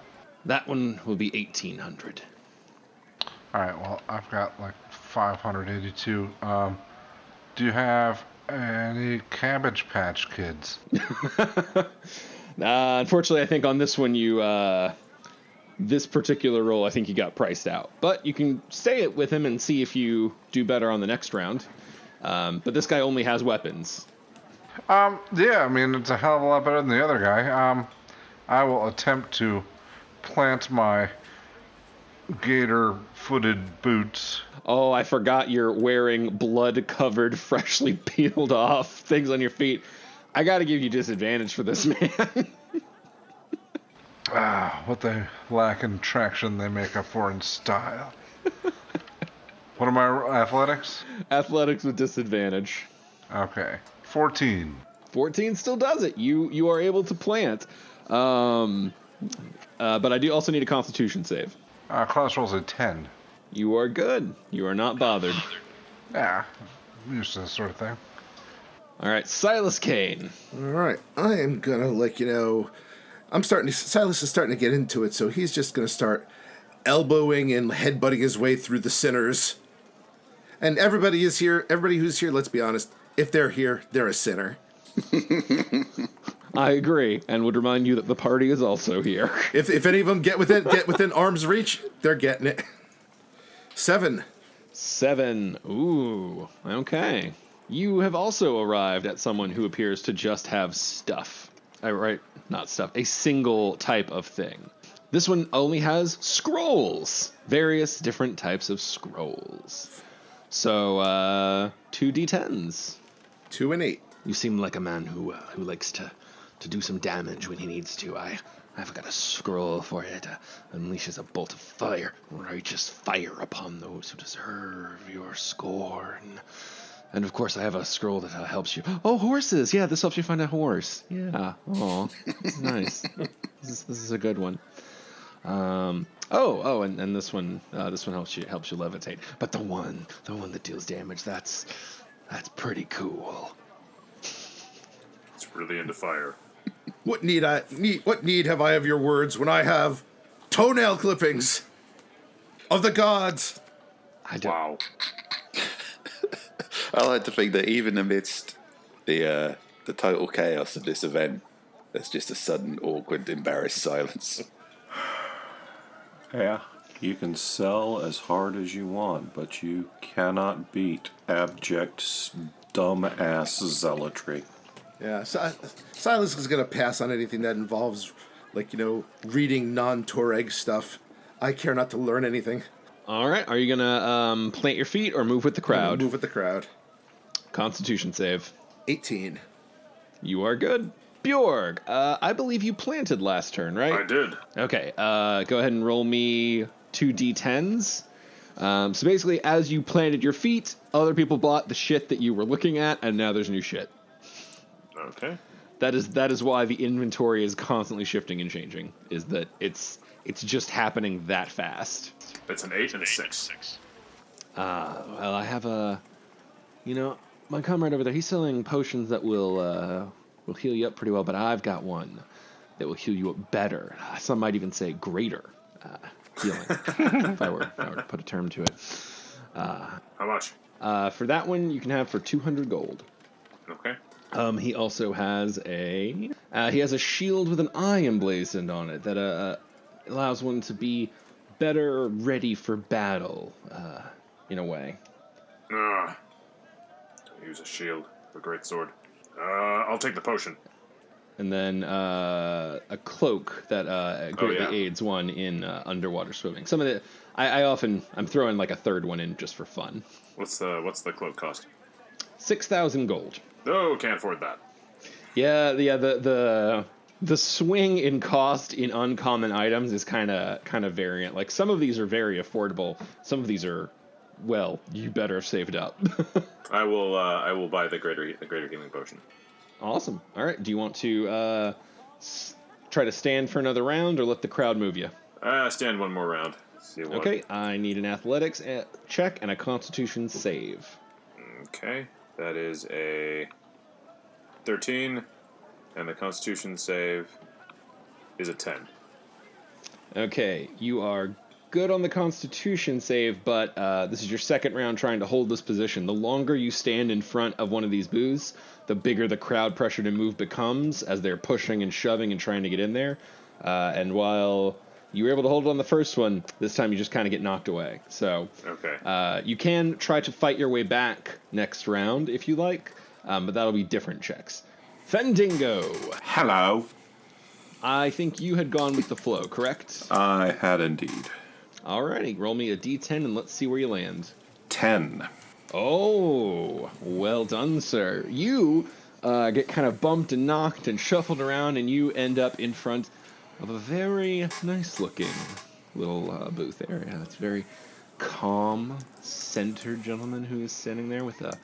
Speaker 7: That one will be 1,800.
Speaker 5: Alright, well, I've got like 582. Do you have any Cabbage Patch Kids?
Speaker 7: Unfortunately, I think on this one this particular roll, I think you got priced out. But you can stay it with him and see if you do better on the next round. But this guy only has weapons.
Speaker 5: Yeah, I mean, it's a hell of a lot better than the other guy. I will attempt to plant my gator-footed boots.
Speaker 7: Oh, I forgot you're wearing blood-covered, freshly peeled off things on your feet. I gotta give you disadvantage for this, man.
Speaker 5: What they lack in traction, they make up for in style. What are my athletics?
Speaker 7: Athletics with disadvantage.
Speaker 5: Okay. 14.
Speaker 7: 14 still does it. You are able to plant. But I do also need a Constitution save.
Speaker 5: Klaus rolls a 10.
Speaker 7: You are good. You are not bothered.
Speaker 5: Yeah, I'm used to this sort of thing.
Speaker 7: All right, Silas Kane.
Speaker 4: All right, I am gonna Silas is starting to get into it, so he's just gonna start elbowing and headbutting his way through the sinners. And everybody who's here, let's be honest, if they're here, they're a sinner.
Speaker 7: I agree, and would remind you that the party is also here.
Speaker 4: If any of them get within arm's reach, they're getting it. 7.
Speaker 7: Ooh, okay. You have also arrived at someone who appears to just have stuff. Not stuff, a single type of thing. This one only has scrolls. Various different types of scrolls. So, 2 D10s.
Speaker 4: 2 and 8.
Speaker 7: You seem like a man who likes to do some damage when he needs to. I I've got a scroll for you that unleashes a bolt of fire, righteous fire upon those who deserve your scorn. And of course, I have a scroll that helps you. Oh, horses! Yeah, this helps you find a horse. Yeah. Oh, this is nice. This is a good one. And this one helps you levitate. But the one that deals damage, that's pretty cool.
Speaker 3: It's really into fire.
Speaker 4: What need have I of your words when I have toenail clippings of the gods?
Speaker 3: Wow.
Speaker 6: I like to think that even amidst the total chaos of this event, there's just a sudden, awkward, embarrassed silence.
Speaker 2: Yeah. You can sell as hard as you want, but you cannot beat abject, dumb-ass zealotry.
Speaker 4: Yeah, Silas is going to pass on anything that involves, reading non-Toreg stuff. I care not to learn anything.
Speaker 7: All right. Are you gonna plant your feet or move with the crowd?
Speaker 4: Move with the crowd.
Speaker 7: Constitution save.
Speaker 4: 18.
Speaker 7: You are good. Bjorg, I believe you planted last turn, right?
Speaker 3: I did.
Speaker 7: Okay. Go ahead and roll me 2 d10s. So basically, as you planted your feet, other people bought the shit that you were looking at, and now there's new shit.
Speaker 3: Okay.
Speaker 7: That is why the inventory is constantly shifting and changing. Is that it's just happening that fast.
Speaker 3: It's an 8 and a 6.
Speaker 7: Well, I have my comrade over there. He's selling potions that will heal you up pretty well, but I've got one that will heal you up better. Some might even say greater healing. if I were to put a term to it.
Speaker 3: How much?
Speaker 7: For that one, you can have for 200 gold.
Speaker 3: Okay.
Speaker 7: He also has a shield with an eye emblazoned on it that allows one to be better ready for battle, in a way.
Speaker 3: Don't use a shield. A great sword. I'll take the potion.
Speaker 7: And then a cloak that greatly aids one in underwater swimming. Some of the I'm throwing like a third one in just for fun.
Speaker 3: What's the cloak cost?
Speaker 7: 6,000 gold.
Speaker 3: Oh, can't afford that.
Speaker 7: Yeah. The swing in cost in uncommon items is kind of variant. Like some of these are very affordable. Some of these are, well, you better have saved up.
Speaker 3: I will buy the greater healing potion.
Speaker 7: Awesome. All right. Do you want to try to stand for another round or let the crowd move you?
Speaker 3: Stand one more round. See what.
Speaker 7: Okay. I need an athletics check and a constitution save.
Speaker 3: Okay. That is a 13, and the constitution save is a 10.
Speaker 7: Okay. You are good on the constitution save, but this is your second round trying to hold this position. The longer you stand in front of one of these booths, the bigger the crowd pressure to move becomes as they're pushing and shoving and trying to get in there. And while you were able to hold it on the first one, this time you just kind of get knocked away. So
Speaker 3: okay.
Speaker 7: You can try to fight your way back next round if you like, but that'll be different checks. Fendingo.
Speaker 2: Hello.
Speaker 7: I think you had gone with the flow, correct?
Speaker 2: I had indeed.
Speaker 7: Alrighty, roll me a d10 and let's see where you land.
Speaker 2: 10.
Speaker 7: Oh, well done, sir. You get kind of bumped and knocked and shuffled around, and you end up in front of a very nice-looking little booth area. It's a very calm, centered gentleman who is standing there with a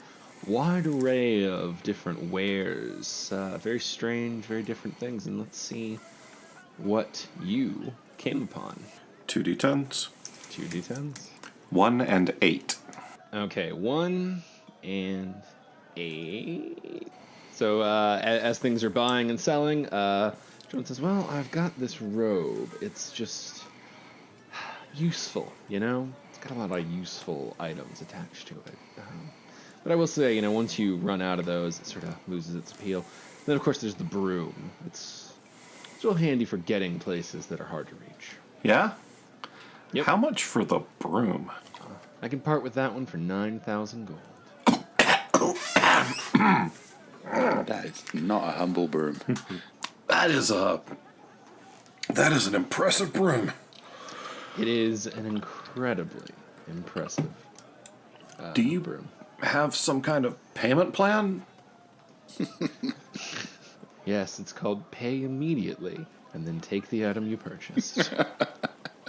Speaker 7: wide array of different wares. Very strange, very different things. And let's see what you came upon.
Speaker 2: 2d10s.
Speaker 7: 2d10s.
Speaker 2: 1 and 8.
Speaker 7: Okay, 1 and 8. So as things are buying and selling, John says, well, I've got this robe. It's just useful, you know? It's got a lot of useful items attached to it. But I will say, once you run out of those, it sort of loses its appeal. Then, of course, there's the broom. It's real handy for getting places that are hard to reach.
Speaker 2: Yeah?
Speaker 7: Yep.
Speaker 2: How much for the broom?
Speaker 7: I can part with that one for 9,000 gold.
Speaker 6: That is not a humble broom.
Speaker 2: That is an impressive broom.
Speaker 7: It is an incredibly impressive
Speaker 2: Do you
Speaker 7: broom.
Speaker 2: have some kind of payment plan?
Speaker 7: Yes, it's called Pay Immediately. and then take the item you purchased.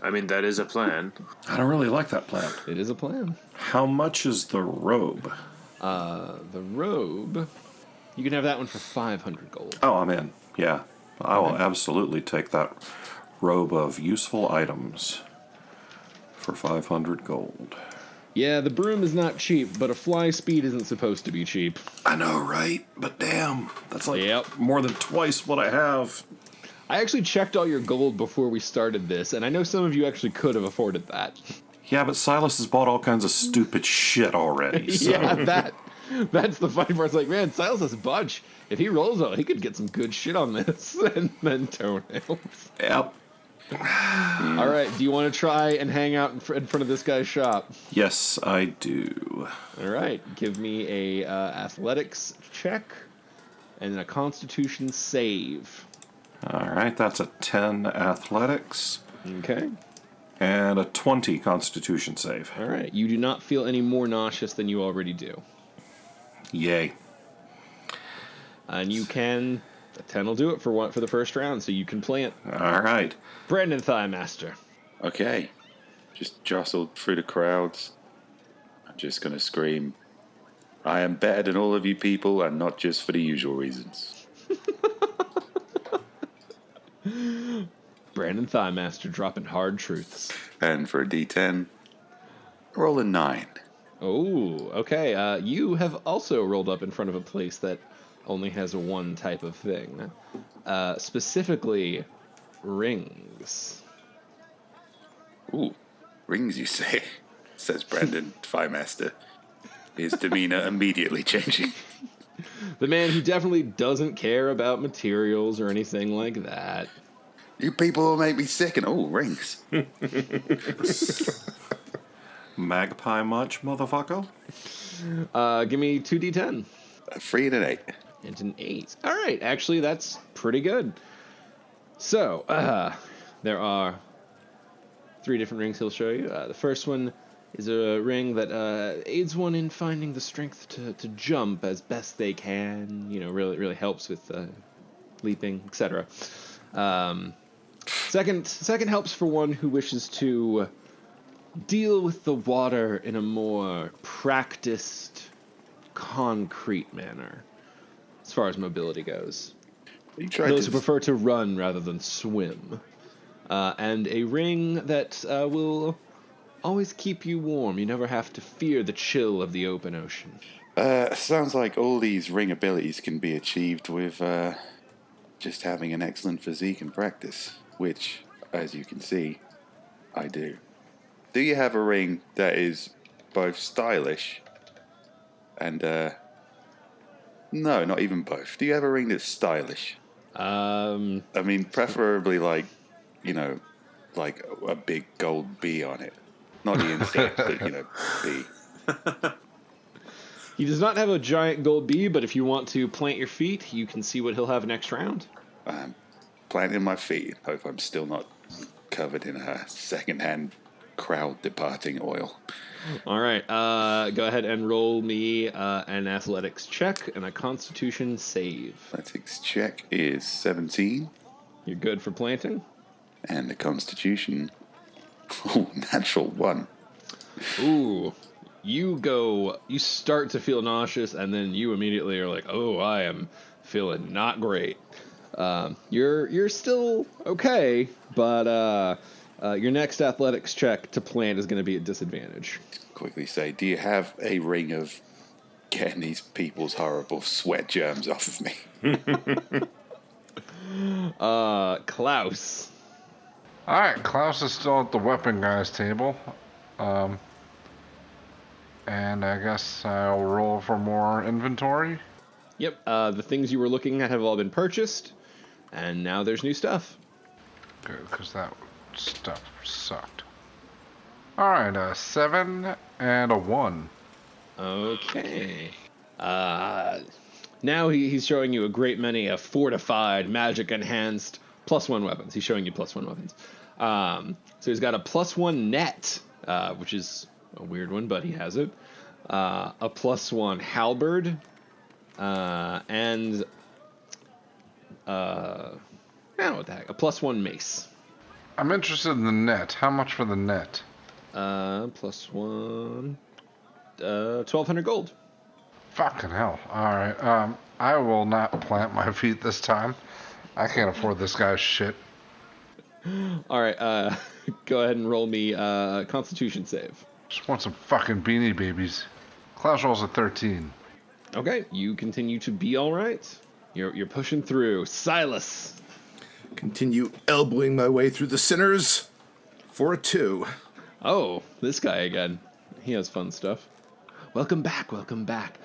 Speaker 8: I mean, that is a plan.
Speaker 2: I don't really like that plan.
Speaker 7: It is a plan.
Speaker 2: How much is the robe?
Speaker 7: The robe, you can have that one for 500 gold.
Speaker 2: Oh, I'm in. Yeah. I will absolutely take that robe of useful items for 500 gold.
Speaker 7: Yeah, the broom is not cheap, but a fly speed isn't supposed to be cheap.
Speaker 2: I know, right? But damn, that's like
Speaker 7: Yep.
Speaker 2: more than twice what I have.
Speaker 7: I actually checked all your gold before we started this, and I know some of you actually could have afforded that.
Speaker 2: Yeah, but Silas has bought all kinds of stupid shit already. So.
Speaker 7: Yeah, that's the funny part. It's like, man, Silas has a bunch. If he rolls out, he could get some good shit on this. And then toenails.
Speaker 2: Yep.
Speaker 7: All right, do you want to try and hang out in front of this guy's shop?
Speaker 2: Yes, I do.
Speaker 7: All right, give me a athletics check and a constitution save.
Speaker 2: All right, that's a 10 athletics
Speaker 7: Okay.
Speaker 2: and a 20 constitution save.
Speaker 7: All right, you do not feel any more nauseous than you already do.
Speaker 2: Yay.
Speaker 7: And you can... A 10 will do it for the first round, so you can play it.
Speaker 2: All right.
Speaker 7: Brandon Thighmaster.
Speaker 6: Okay. Just jostled through the crowds. I'm just going to scream, I am better than all of you people, and not just for the usual reasons.
Speaker 7: Brandon Thighmaster dropping hard truths.
Speaker 6: And for a D10, roll a 9.
Speaker 7: Oh, okay. You have also rolled up in front of a place that only has one type of thing. Specifically, rings.
Speaker 6: Ooh, rings, you say? Says Brandon Fymaster, his demeanor immediately changing.
Speaker 7: The man who definitely doesn't care about materials or anything like that.
Speaker 6: You people will make me sick, and rings.
Speaker 2: Magpie much, motherfucker?
Speaker 7: Give me 2d10.
Speaker 6: A 3 and an 8.
Speaker 7: And an 8. All right, actually, that's pretty good. So, there are 3 different rings he'll show you. The first one is a ring that aids one in finding the strength to jump as best they can. You know, really helps with leaping, etc. Second helps for one who wishes to deal with the water in a more practiced, concrete manner. As far as mobility goes. Those who prefer to run rather than swim. And a ring that will always keep you warm. You never have to fear the chill of the open ocean.
Speaker 6: Sounds like all these ring abilities can be achieved with just having an excellent physique and practice, which, as you can see, I do. Do you have a ring that is both stylish and no, not even both. Do you have a ring that's stylish? I mean, preferably like a big gold bee on it. Not the insect, but, bee.
Speaker 7: He does not have a giant gold bee, but if you want to plant your feet, you can see what he'll have next round.
Speaker 6: I'm planting my feet. Hope I'm still not covered in secondhand crowd departing oil.
Speaker 7: All right, go ahead and roll me an athletics check and a constitution save.
Speaker 6: Athletics check is 17.
Speaker 7: You're good for planting?
Speaker 6: And the constitution, natural 1.
Speaker 7: Ooh, you start to feel nauseous, and then you immediately are like, oh, I am feeling not great. You're still okay, but your next athletics check to plant is going to be at disadvantage.
Speaker 6: Quickly say, do you have a ring of getting these people's horrible sweat germs off of me?
Speaker 7: Klaus.
Speaker 5: Alright, Klaus is still at the weapon guy's table. And I guess I'll roll for more inventory.
Speaker 7: Yep, the things you were looking at have all been purchased, and now there's new stuff.
Speaker 5: Good, because that stuff sucked. Alright, a 7 and a 1.
Speaker 7: Okay. Now he's showing you a great many fortified, magic-enhanced +1 weapons. He's showing you +1 weapons. So he's got a +1 net, which is a weird one, but he has it. A +1 halberd, and What the heck? A +1 mace.
Speaker 5: I'm interested in the net. How much for the net?
Speaker 7: +1. 1,200 gold.
Speaker 5: Fucking hell. Alright, I will not plant my feet this time. I can't afford this guy's shit.
Speaker 7: Alright, go ahead and roll me Constitution save.
Speaker 5: Just want some fucking Beanie Babies. Klaus rolls a 13.
Speaker 7: Okay, you continue to be alright. You're pushing through. Silas!
Speaker 4: Continue elbowing my way through the sinners for a 2.
Speaker 7: Oh, this guy again. He has fun stuff. Welcome back, welcome back.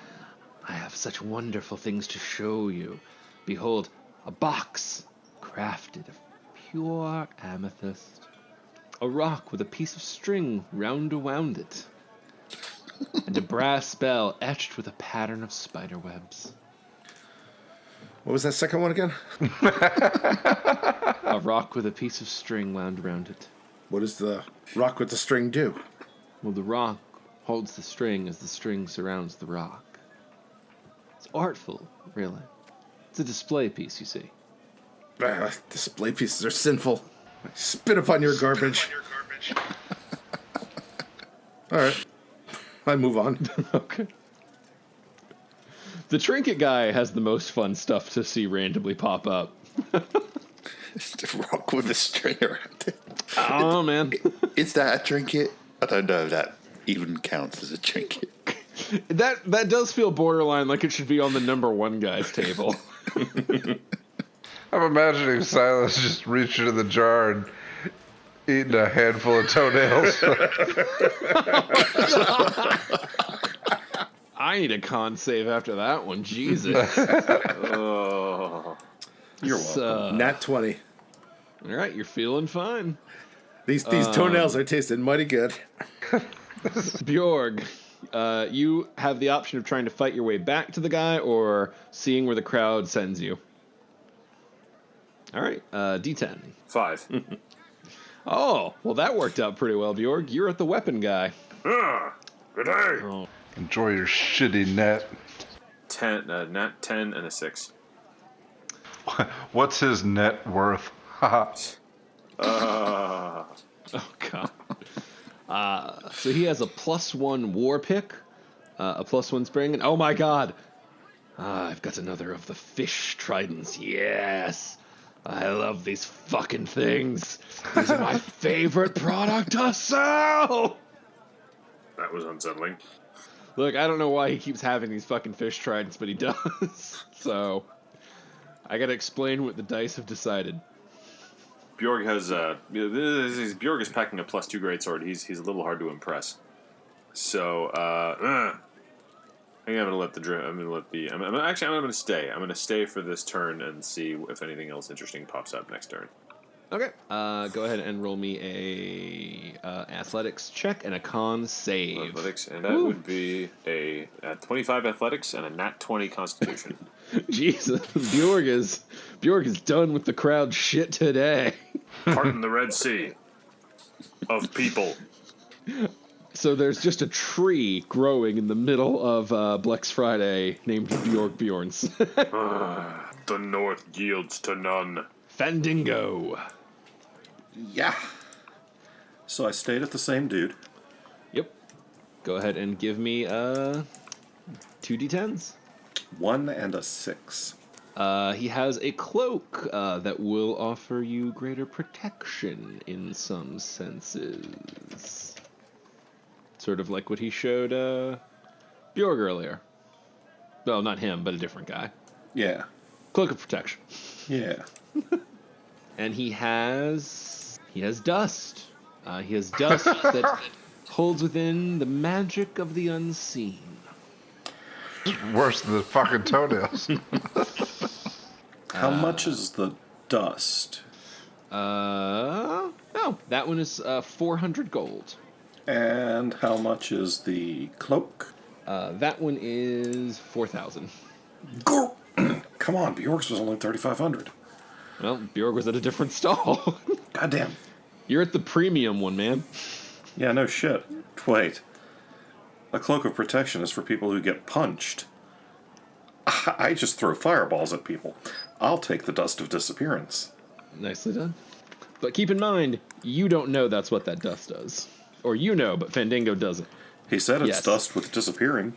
Speaker 7: I have such wonderful things to show you. Behold, a box crafted of pure amethyst. A rock with a piece of string round around it. And a brass bell etched with a pattern of spider webs.
Speaker 4: What was that second one again?
Speaker 7: A rock with a piece of string wound around it.
Speaker 4: What does the rock with the string do?
Speaker 7: Well, the rock holds the string as the string surrounds the rock. It's artful, really. It's a display piece, you see.
Speaker 4: Display pieces are sinful. I spit upon your garbage. All right. I move on.
Speaker 7: Okay. The trinket guy has the most fun stuff to see randomly pop up.
Speaker 6: Just a rock with a string around it.
Speaker 7: Oh, man.
Speaker 6: Is that a trinket? I don't know if that even counts as a trinket.
Speaker 7: That does feel borderline like it should be on the number 1 guy's table.
Speaker 5: I'm imagining Silas just reaching in the jar and eating a handful of toenails.
Speaker 7: I need a con save after that one. Jesus.
Speaker 2: You're welcome.
Speaker 4: Nat 20.
Speaker 7: All right, you're feeling fine.
Speaker 4: These toenails are tasting mighty good.
Speaker 7: Bjorg, you have the option of trying to fight your way back to the guy or seeing where the crowd sends you. All right, D10.
Speaker 3: 5.
Speaker 7: Oh, well, that worked out pretty well, Bjorg. You're at the weapon guy.
Speaker 3: Good day.
Speaker 7: Oh.
Speaker 5: Enjoy your shitty net.
Speaker 3: 10, nat 10 and a 6.
Speaker 5: What's his net worth? Haha.
Speaker 7: Oh, God. So he has a +1 war pick, a +1 spring, and oh my God. I've got another of the fish tridents. Yes. I love these fucking things. These are my favorite product to sell.
Speaker 3: That was unsettling.
Speaker 7: Look, I don't know why he keeps having these fucking fish tridents, but he does. So, I gotta explain what the dice have decided.
Speaker 3: Bjorg has Bjorg is packing a +2 greatsword. He's a little hard to impress. So I think I'm gonna stay. I'm gonna stay for this turn and see if anything else interesting pops up next turn.
Speaker 7: Okay. Go ahead and roll me a athletics check and a con save.
Speaker 3: Athletics, and that would be a 25 athletics and a nat 20 constitution.
Speaker 7: Jesus, Bjorg is done with the crowd shit today.
Speaker 3: Pardon the Red Sea of people.
Speaker 7: So there's just a tree growing in the middle of Blex Friday named Bjorg Bjorns.
Speaker 3: The North yields to none.
Speaker 7: Fandingo.
Speaker 4: Yeah.
Speaker 2: So I stayed at the same dude.
Speaker 7: Yep. Go ahead and give me 2 d10s.
Speaker 2: 1 and a 6.
Speaker 7: He has a cloak that will offer you greater protection in some senses. Sort of like what he showed Bjorg earlier. Well, not him, but a different guy.
Speaker 2: Yeah.
Speaker 7: Cloak of protection.
Speaker 2: Yeah.
Speaker 7: And he has dust. He has dust that holds within the magic of the unseen.
Speaker 5: Worse than the fucking toenails.
Speaker 2: How much is the dust?
Speaker 7: Oh, that one is 400 gold.
Speaker 2: And how much is the cloak?
Speaker 7: That one is 4,000.
Speaker 2: Come on, Bjork's was only 3,500.
Speaker 7: Well, Bjorg was at a different stall.
Speaker 2: Goddamn.
Speaker 7: You're at the premium one, man.
Speaker 2: Yeah, no shit. Wait. A cloak of protection is for people who get punched. I just throw fireballs at people. I'll take the dust of disappearance.
Speaker 7: Nicely done. But keep in mind, you don't know that's what that dust does. Or you know, but Fandango doesn't.
Speaker 2: He said it's
Speaker 7: Yes.
Speaker 2: dust with disappearing.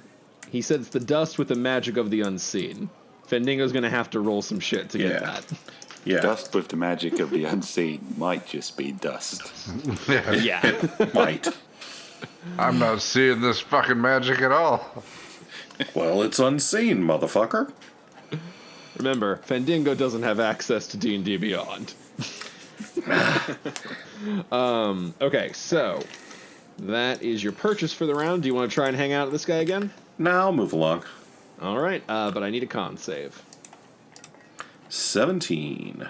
Speaker 7: He said it's the dust with the magic of the unseen. Fandango's gonna have to roll some shit to get that.
Speaker 2: Yeah.
Speaker 6: Dust with the magic of the unseen might just be dust.
Speaker 7: Yeah.
Speaker 2: Might.
Speaker 5: I'm not seeing this fucking magic at all.
Speaker 2: Well, it's unseen, motherfucker.
Speaker 7: Remember, Fandango doesn't have access to D&D Beyond. Okay, so that is your purchase for the round. Do you want to try and hang out with this guy again?
Speaker 2: Now I'll move along.
Speaker 7: All right, but I need a con save.
Speaker 2: 17.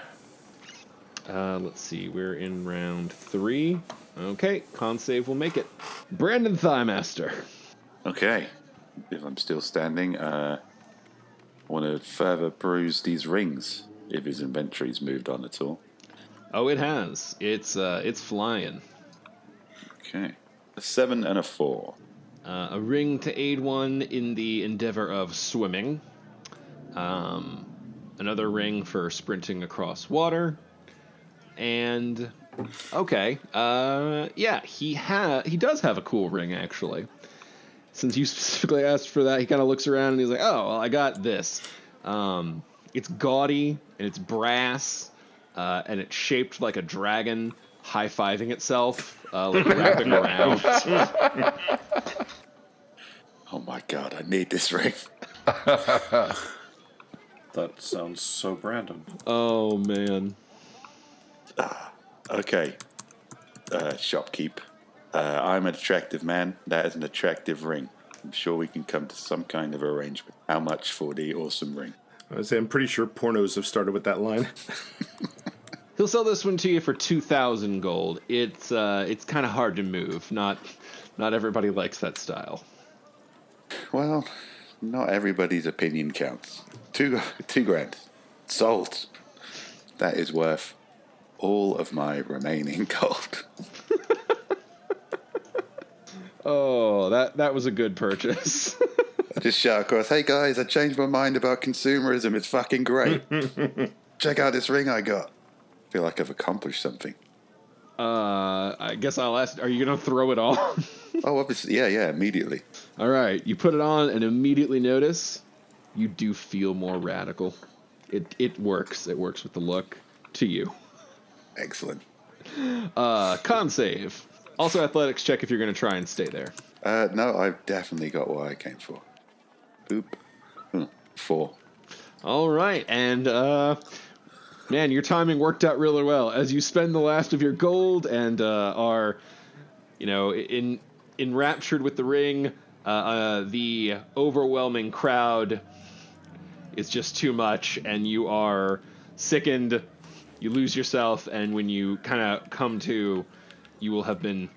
Speaker 7: Let's see, we're in round 3. Okay, con save will make it. Brandon Thighmaster.
Speaker 6: Okay. If I'm still standing, I want to further peruse these rings, if his inventory's moved on at all.
Speaker 7: Oh, it has. It's flying.
Speaker 6: Okay. A 7 and a 4.
Speaker 7: A ring to aid one in the endeavor of swimming. Another ring for sprinting across water. And okay, yeah, he does have a cool ring actually. Since you specifically asked for that, he kind of looks around and he's like, "Oh, well, I got this. It's gaudy and it's brass, and it's shaped like a dragon high-fiving itself, like wrapping around."
Speaker 6: Oh my god, I need this ring.
Speaker 2: That sounds so Brandon.
Speaker 7: Oh man.
Speaker 6: Okay. Shopkeep. I'm an attractive man. That is an attractive ring. I'm sure we can come to some kind of arrangement. How much for the awesome ring?
Speaker 4: I'm pretty sure pornos have started with that line.
Speaker 7: He'll sell this one to you for 2,000 gold. It's kind of hard to move. Not everybody likes that style.
Speaker 6: Well, not everybody's opinion counts. Two grand. Sold. That is worth all of my remaining gold.
Speaker 7: Oh, that was a good purchase.
Speaker 6: I just shout across, "Hey guys, I changed my mind about consumerism. It's fucking great. Check out this ring I got." I feel like I've accomplished something.
Speaker 7: I guess I'll ask, are you going to throw it on?
Speaker 6: Oh, obviously. Yeah, immediately.
Speaker 7: All right, you put it on and immediately notice you do feel more radical. It works. It works with the look to you.
Speaker 6: Excellent.
Speaker 7: Con save. Also athletics check if you're going to try and stay there.
Speaker 6: No, I've definitely got what I came for. Boop. 4.
Speaker 7: All right, and man, your timing worked out really well. As you spend the last of your gold and are, enraptured with the ring, the overwhelming crowd is just too much, and you are sickened. You lose yourself, and when you kind of come to, you will have been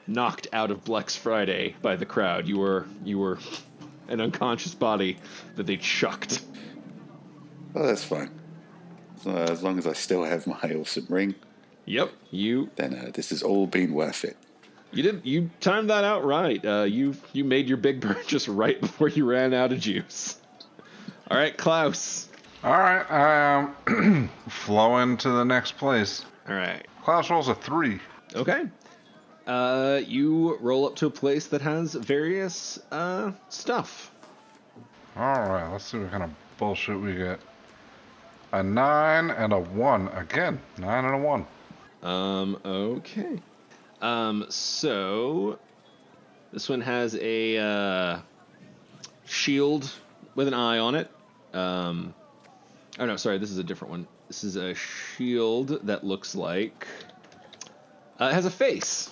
Speaker 7: knocked out of Blex Friday by the crowd. You were an unconscious body that they chucked.
Speaker 6: Oh, that's fine. As long as I still have my awesome ring.
Speaker 7: Yep,
Speaker 6: Then this has all been worth it.
Speaker 7: You timed that out right. You made your big purchase right before you ran out of juice. All right, Klaus.
Speaker 5: All right, I am flowing to the next place.
Speaker 7: All right.
Speaker 5: Klaus rolls a 3.
Speaker 7: Okay. You roll up to a place that has various stuff.
Speaker 5: All right, let's see what kind of bullshit we get. A 9 and a 1. Again, 9 and a 1.
Speaker 7: Okay. So this one has a shield with an eye on it. Oh no, sorry, this is a different one. This is a shield that looks like it has a face.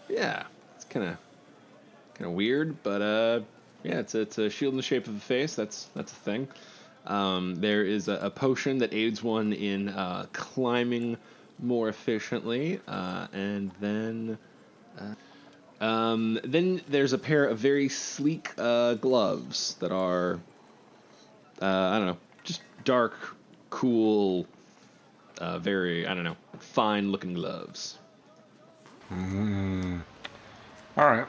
Speaker 7: Yeah, it's kind of weird, but yeah, it's a shield in the shape of a face. That's a thing. There is a potion that aids one in climbing more efficiently, and then there's a pair of very sleek gloves that are I don't know, just dark, cool, very, I don't know, fine looking gloves.
Speaker 5: All right,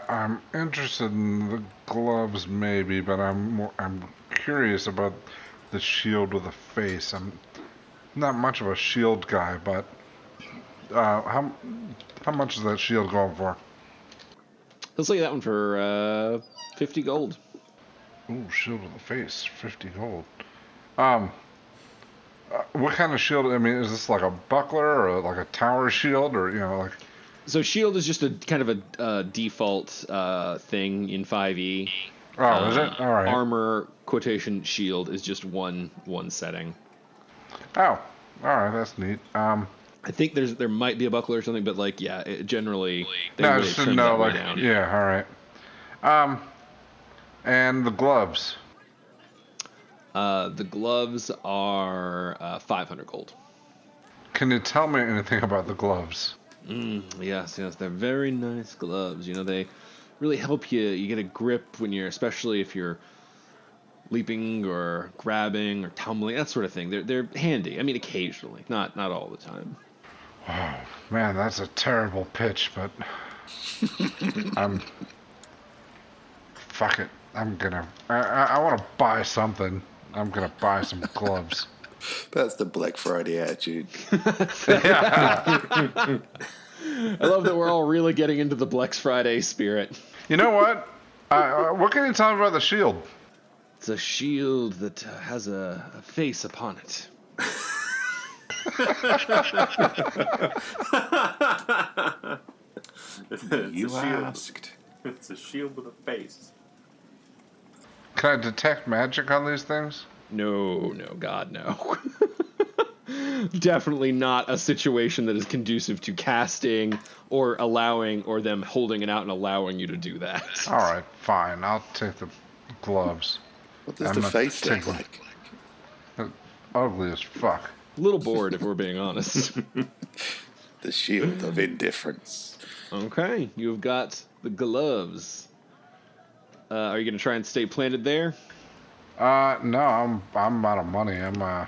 Speaker 5: I'm interested in the gloves maybe, but I'm curious about the shield with a face. not much of a shield guy, but how much is that shield going for?
Speaker 7: He'll sell you that one for 50 gold.
Speaker 5: Ooh, shield of the face, 50 gold. What kind of shield? I mean, is this like a buckler or like a tower shield, or like?
Speaker 7: So shield is just a kind of a default thing in 5e.
Speaker 5: Oh, is it? All right.
Speaker 7: Armor quotation shield is just one setting.
Speaker 5: Oh, all right, that's neat.
Speaker 7: I think there might be a buckler or something, but generally they
Speaker 5: no, I
Speaker 7: really
Speaker 5: just
Speaker 7: trim
Speaker 5: didn't
Speaker 7: that
Speaker 5: know.
Speaker 7: way
Speaker 5: Like,
Speaker 7: down.
Speaker 5: yeah, all right. And the gloves.
Speaker 7: The gloves are 500 gold.
Speaker 5: Can you tell me anything about the gloves?
Speaker 7: Yes, they're very nice gloves. They really help you get a grip especially if you're leaping or grabbing or tumbling, that sort of thing. They're handy. I mean, occasionally, not all the time.
Speaker 5: Oh man, that's a terrible pitch, but fuck it. I want to buy something. I'm gonna buy some gloves.
Speaker 6: That's the Black Friday attitude.
Speaker 7: I love that we're all really getting into the Blex Friday spirit.
Speaker 5: You know what? What can you tell me about the shield?
Speaker 7: It's a shield that has a face upon it.
Speaker 2: You asked.
Speaker 3: It's a shield with a face.
Speaker 5: Can I detect magic on these things?
Speaker 7: No, God, no. Definitely not a situation that is conducive to casting or them holding it out and allowing you to do that.
Speaker 5: All right, fine. I'll take the gloves.
Speaker 6: What does the face look like?
Speaker 5: Ugly as fuck.
Speaker 7: A little bored, if we're being honest.
Speaker 6: The shield of indifference.
Speaker 7: Okay, you've got the gloves. Are you going to try and stay planted there?
Speaker 5: No, I'm out of money. I'm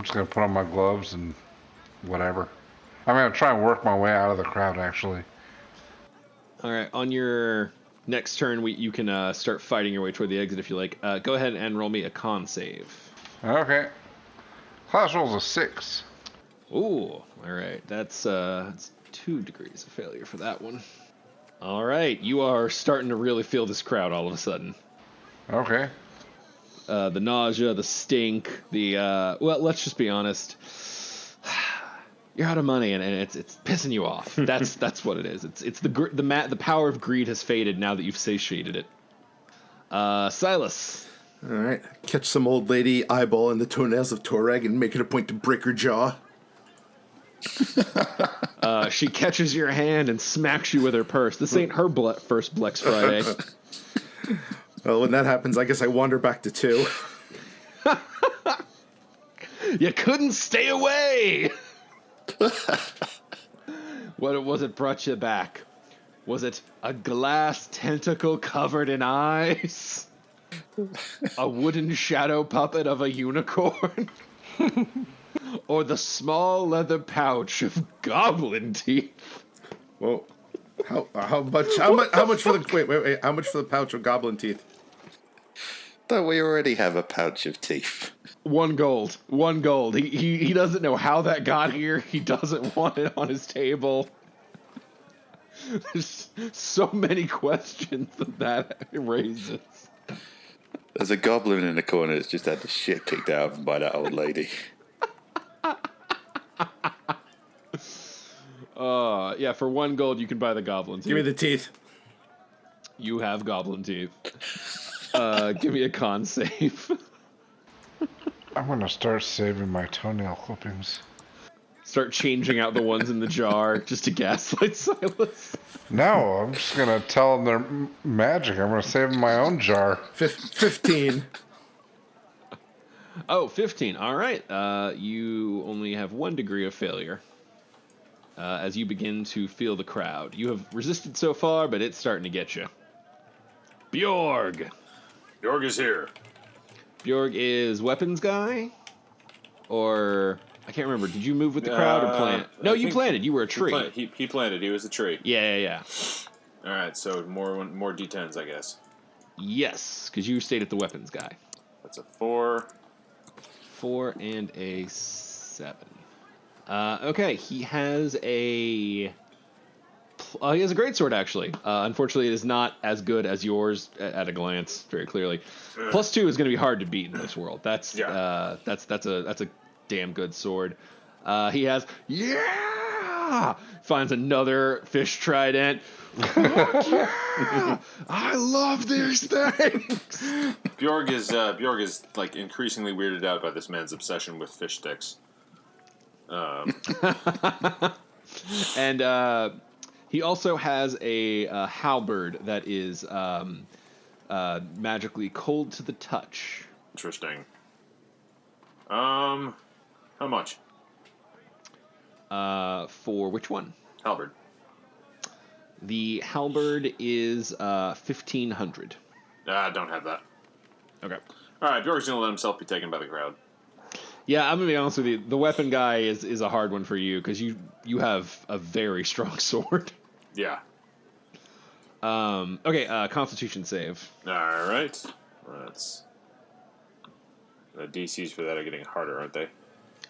Speaker 5: just gonna put on my gloves and whatever. I'm gonna try and work my way out of the crowd, actually.
Speaker 7: All right, on your next turn, you can start fighting your way toward the exit if you like. Go ahead and roll me a con save.
Speaker 5: Okay. Class rolls a 6.
Speaker 7: Ooh, all right. That's 2 degrees of failure for that one. All right, you are starting to really feel this crowd all of a sudden.
Speaker 5: Okay.
Speaker 7: The nausea, the stink, well, let's just be honest. You're out of money, and it's pissing you off. That's what it is. It's the power of greed has faded now that you've satiated it. Silas.
Speaker 4: All right. Catch some old lady eyeballing the toenails of Torag and make it a point to break her jaw.
Speaker 7: She catches your hand and smacks you with her purse. This ain't her first Blex Friday.
Speaker 4: Well, when that happens, I guess I wander back to 2.
Speaker 7: You couldn't stay away! What was it brought you back? Was it a glass tentacle covered in eyes? A wooden shadow puppet of a unicorn? Or the small leather pouch of goblin teeth?
Speaker 4: Whoa. How much for the wait, how much for the pouch of goblin teeth?
Speaker 6: Don't we already have a pouch of teeth?
Speaker 7: 1 gold. He doesn't know how that got here. He doesn't want it on his table. There's so many questions that raises.
Speaker 6: There's a goblin in the corner that's just had the shit kicked out of him by that old lady.
Speaker 7: Yeah, for 1 gold you can buy the goblin teeth.
Speaker 4: Give me the teeth.
Speaker 7: You have goblin teeth. Give me a con save.
Speaker 5: I'm gonna start saving my toenail clippings.
Speaker 7: Start changing out the ones in the jar just to gaslight Silas.
Speaker 5: No, I'm just gonna tell them they're magic. I'm gonna save them my own jar.
Speaker 4: 15.
Speaker 7: Oh, 15. All right. You only have 1 degree of failure. As you begin to feel the crowd. You have resisted so far, but it's starting to get you. Bjorg.
Speaker 3: Bjorg is here.
Speaker 7: Bjorg is weapons guy? Or, I can't remember. Did you move with the crowd or plant? No, you planted. You were a tree.
Speaker 3: He planted. He was a tree.
Speaker 7: Yeah.
Speaker 3: All right, so more D10s, I guess.
Speaker 7: Yes, because you stayed at the weapons guy.
Speaker 3: That's a 4.
Speaker 7: 4 and a 7. Okay, he has a greatsword actually. Unfortunately, it is not as good as yours at a glance, very clearly. +2 is going to be hard to beat in this world. That's a damn good sword. He has finds another fish trident. I love these things.
Speaker 3: Bjorg is like increasingly weirded out by this man's obsession with fish sticks.
Speaker 7: And he also has a halberd that is magically cold to the touch.
Speaker 3: Interesting. How much?
Speaker 7: For which one?
Speaker 3: Halberd.
Speaker 7: The halberd is 1,500.
Speaker 3: I don't have that.
Speaker 7: Okay.
Speaker 3: All right, Bjork's gonna let himself be taken by the crowd.
Speaker 7: Yeah, I'm gonna be honest with you. The weapon guy is a hard one for you because you have a very strong sword.
Speaker 3: Yeah.
Speaker 7: Okay. Constitution save.
Speaker 3: All right. That's the DCs for that are getting harder, aren't they?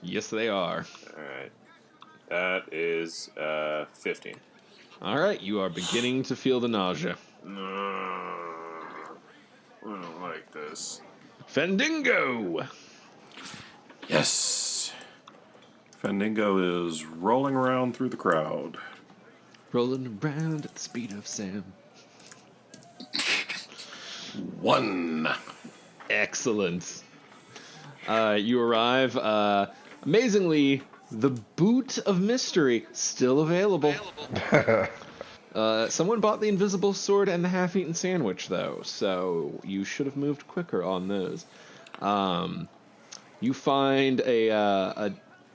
Speaker 7: Yes, they are.
Speaker 3: All right. That is 15.
Speaker 7: All right. You are beginning to feel the nausea.
Speaker 3: I don't like this.
Speaker 7: Fendingo.
Speaker 2: Yes. Fendingo is rolling around through the crowd.
Speaker 7: Rolling around at the speed of sound.
Speaker 2: 1.
Speaker 7: Excellent. You arrive. Amazingly, the boot of mystery still available. Someone bought the invisible sword and the half-eaten sandwich, though, so you should have moved quicker on those. You find a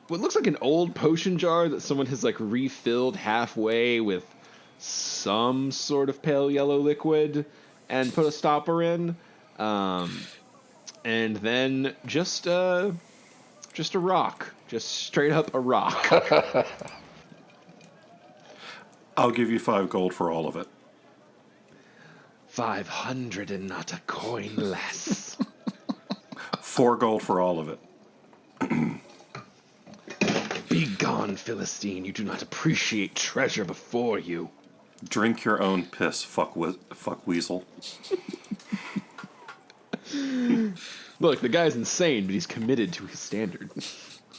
Speaker 7: what looks like an old potion jar that someone has like refilled halfway with some sort of pale yellow liquid and put a stopper in, and then just a rock, just straight up a rock.
Speaker 2: I'll give you 5 gold for all of it.
Speaker 7: 500 and not a coin less.
Speaker 2: 4 gold for all of it.
Speaker 7: Be gone, Philistine. You do not appreciate treasure before you.
Speaker 2: Drink your own piss, fuck weasel.
Speaker 7: Look, the guy's insane, but he's committed to his standard.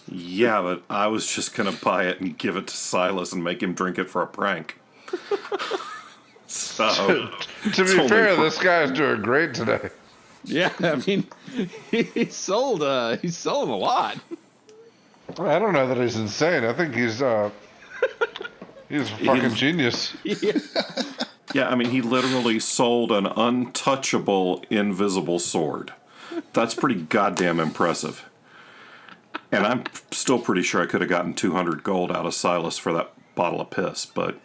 Speaker 2: Yeah, but I was just going to buy it and give it to Silas and make him drink it for a prank. So,
Speaker 5: To be fair, this guy's doing great today.
Speaker 7: Yeah, I mean, he's sold a lot.
Speaker 5: I don't know that he's insane. I think he's a fucking genius.
Speaker 2: yeah, I mean, he literally sold an untouchable invisible sword. That's pretty goddamn impressive. And I'm still pretty sure I could have gotten 200 gold out of Silas for that bottle of piss, but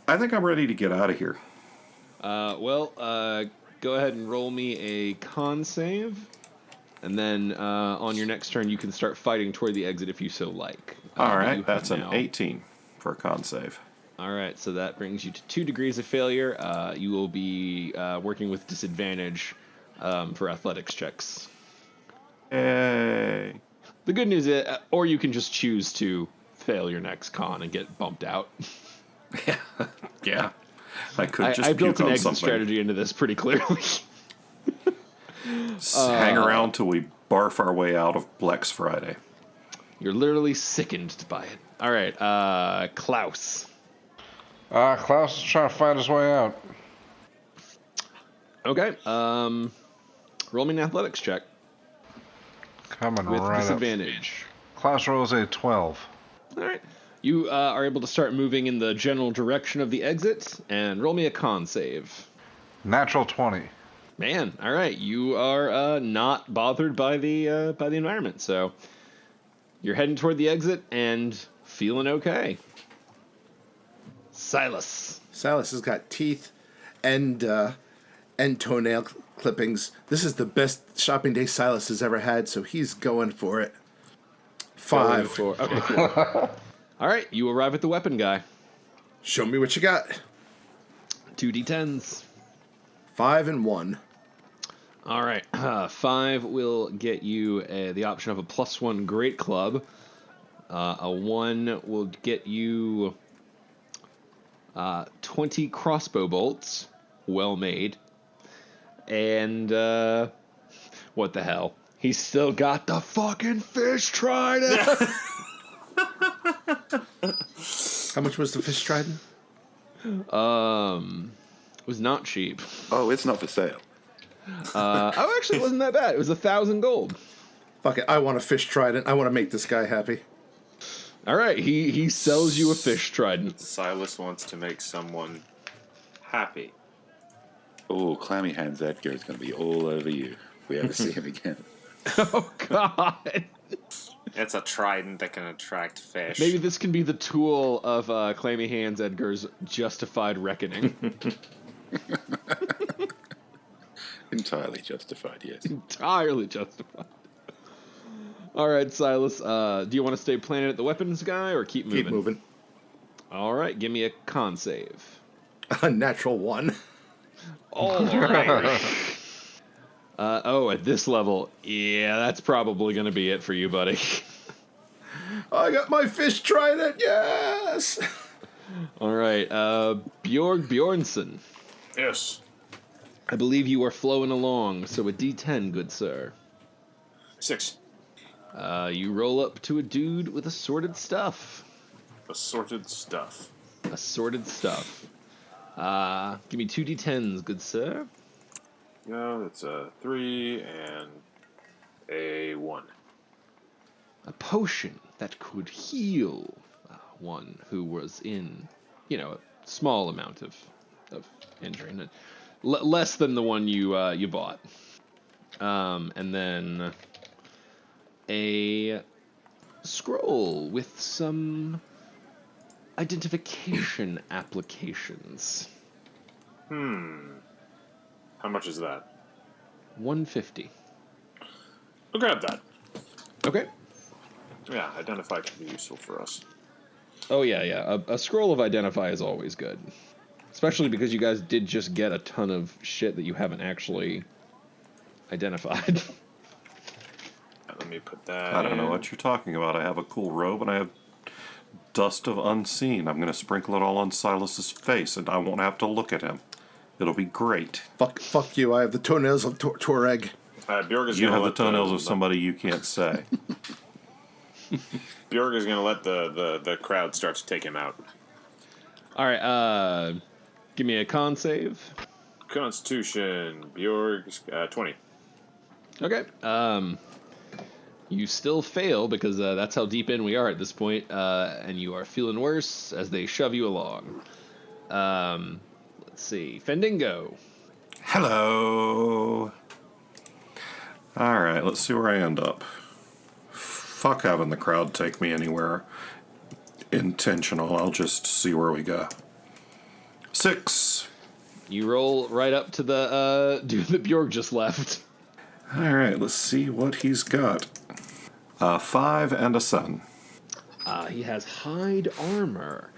Speaker 2: I think I'm ready to get out of here.
Speaker 7: Go ahead and roll me a con save, and then on your next turn you can start fighting toward the exit if you so like.
Speaker 2: All right, that's an 18 for a con save.
Speaker 7: All right, so that brings you to 2 degrees of failure. You will be working with disadvantage for athletics checks.
Speaker 2: Hey.
Speaker 7: The good news is, or you can just choose to fail your next con and get bumped out.
Speaker 2: Yeah. I could just
Speaker 7: I built an
Speaker 2: on
Speaker 7: exit
Speaker 2: something.
Speaker 7: strategy into this pretty clearly.
Speaker 2: Hang around till we barf our way out of Blex Friday.
Speaker 7: You're literally sickened by it. All right, Klaus.
Speaker 5: Klaus is trying to find his way out.
Speaker 7: Okay, roll me an athletics check
Speaker 5: Coming
Speaker 7: with
Speaker 5: right
Speaker 7: disadvantage.
Speaker 5: up. Klaus rolls a 12.
Speaker 7: All right. You are able to start moving in the general direction of the exit, and roll me a con save.
Speaker 5: Natural 20.
Speaker 7: Man, all right. You are not bothered by the environment, so you're heading toward the exit and feeling okay. Silas.
Speaker 4: Silas has got teeth and toenail clippings. This is the best shopping day Silas has ever had, so he's going for it. 5.
Speaker 7: Okay, cool. All right, you arrive at the weapon guy.
Speaker 4: Show me what you got.
Speaker 7: 2d10s.
Speaker 4: 5 and 1.
Speaker 7: All right. 5 will get you the option of a +1 Great Club. A 1 will get you 20 crossbow bolts, well made. And what the hell? He's still got the fucking fish trident.
Speaker 4: How much was the fish trident?
Speaker 7: It was not cheap.
Speaker 6: Oh, it's not for sale.
Speaker 7: Actually, it wasn't that bad. It was 1,000 gold.
Speaker 4: Fuck it, I want a fish trident. I want to make this guy happy.
Speaker 7: All right, he sells you a fish trident.
Speaker 8: Silas wants to make someone happy.
Speaker 6: Oh, Clammy Hands Edgar is going to be all over you if we ever see him again.
Speaker 7: Oh God!
Speaker 8: It's a trident that can attract fish.
Speaker 7: Maybe this can be the tool of Clammy Hands Edgar's justified reckoning.
Speaker 6: Entirely justified, yes.
Speaker 7: Entirely justified. All right, Silas. Do you want to stay planted at the weapons guy or keep moving?
Speaker 4: Keep moving.
Speaker 7: All right, give me a con save.
Speaker 4: A natural 1.
Speaker 7: All right. At this level, yeah, that's probably going to be it for you, buddy.
Speaker 4: I got my fish trident, yes!
Speaker 7: All right, Bjorg Bjornsson.
Speaker 8: Yes.
Speaker 7: I believe you are flowing along, so a D10, good sir.
Speaker 8: 6.
Speaker 7: You roll up to a dude with assorted stuff.
Speaker 8: Assorted stuff.
Speaker 7: Assorted stuff. Give me 2 D10s, good sir.
Speaker 8: Yeah, that's a 3 and a 1.
Speaker 7: A potion that could heal one who was in, a small amount of injury. Less than the one you bought. And then a scroll with some identification applications.
Speaker 8: How much is that?
Speaker 7: 150.
Speaker 8: I'll grab that.
Speaker 7: Okay.
Speaker 8: Yeah, identify can be useful for us.
Speaker 7: Oh, yeah. A scroll of identify is always good. Especially because you guys did just get a ton of shit that you haven't actually identified.
Speaker 8: Let me put that
Speaker 2: I don't know
Speaker 8: in.
Speaker 2: what you're talking about. I have a cool robe and I have dust of unseen. I'm going to sprinkle it all on Silas's face and I won't have to look at him. It'll be great.
Speaker 4: Fuck you, I have the toenails of Tuareg.
Speaker 8: Bjorg is
Speaker 2: You
Speaker 8: gonna
Speaker 2: have the
Speaker 8: let
Speaker 2: toenails of somebody you can't say.
Speaker 8: Bjorg is going to let the crowd start to take him out.
Speaker 7: All right, give me a con save.
Speaker 8: Constitution. Bjorg's 20.
Speaker 7: Okay. You still fail because that's how deep in we are at this point, and you are feeling worse as they shove you along. Let's see. Fendingo.
Speaker 2: Hello. All right, let's see where I end up. Fuck having the crowd take me anywhere intentional. I'll just see where we go. 6.
Speaker 7: You roll right up to the dude that Bjorg just left.
Speaker 2: All right, let's see what he's got. 5 and a 7.
Speaker 7: He has hide armor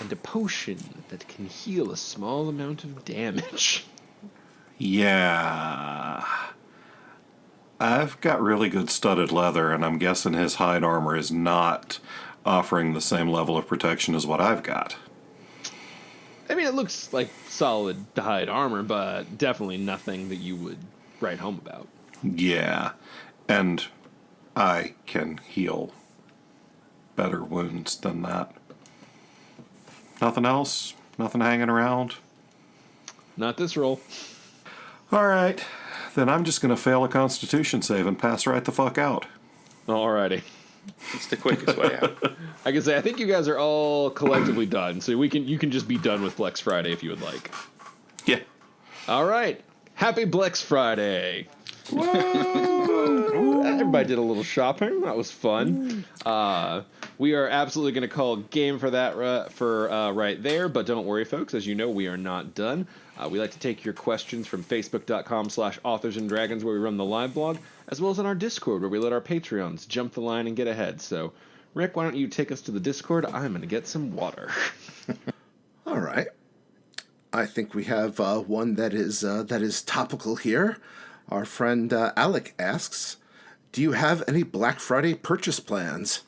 Speaker 7: and a potion that can heal a small amount of damage.
Speaker 2: Yeah. I've got really good studded leather, and I'm guessing his hide armor is not offering the same level of protection as what I've got.
Speaker 7: I mean, it looks like solid hide armor, but definitely nothing that you would write home about.
Speaker 2: Yeah, and I can heal better wounds than that. Nothing else? Nothing hanging around?
Speaker 7: Not this roll.
Speaker 2: All right, then I'm just going to fail a constitution save and pass right the fuck out.
Speaker 7: Alrighty.
Speaker 6: It's the quickest way out.
Speaker 7: I can say I think you guys are all collectively done, so you can just be done with Blex Friday if you would like.
Speaker 2: Yeah.
Speaker 7: All right, happy Blex Friday. Everybody did a little shopping. That was fun. We are absolutely going to call game for that right there, but don't worry, folks. As you know, we are not done. We like to take your questions from facebook.com/authorsanddragons, where we run the live blog, as well as on our Discord, where we let our Patreons jump the line and get ahead. So, Rick, why don't you take us to the Discord? I'm going to get some water.
Speaker 4: All right. I think we have one that is topical here. Our friend Alec asks, do you have any Black Friday purchase plans?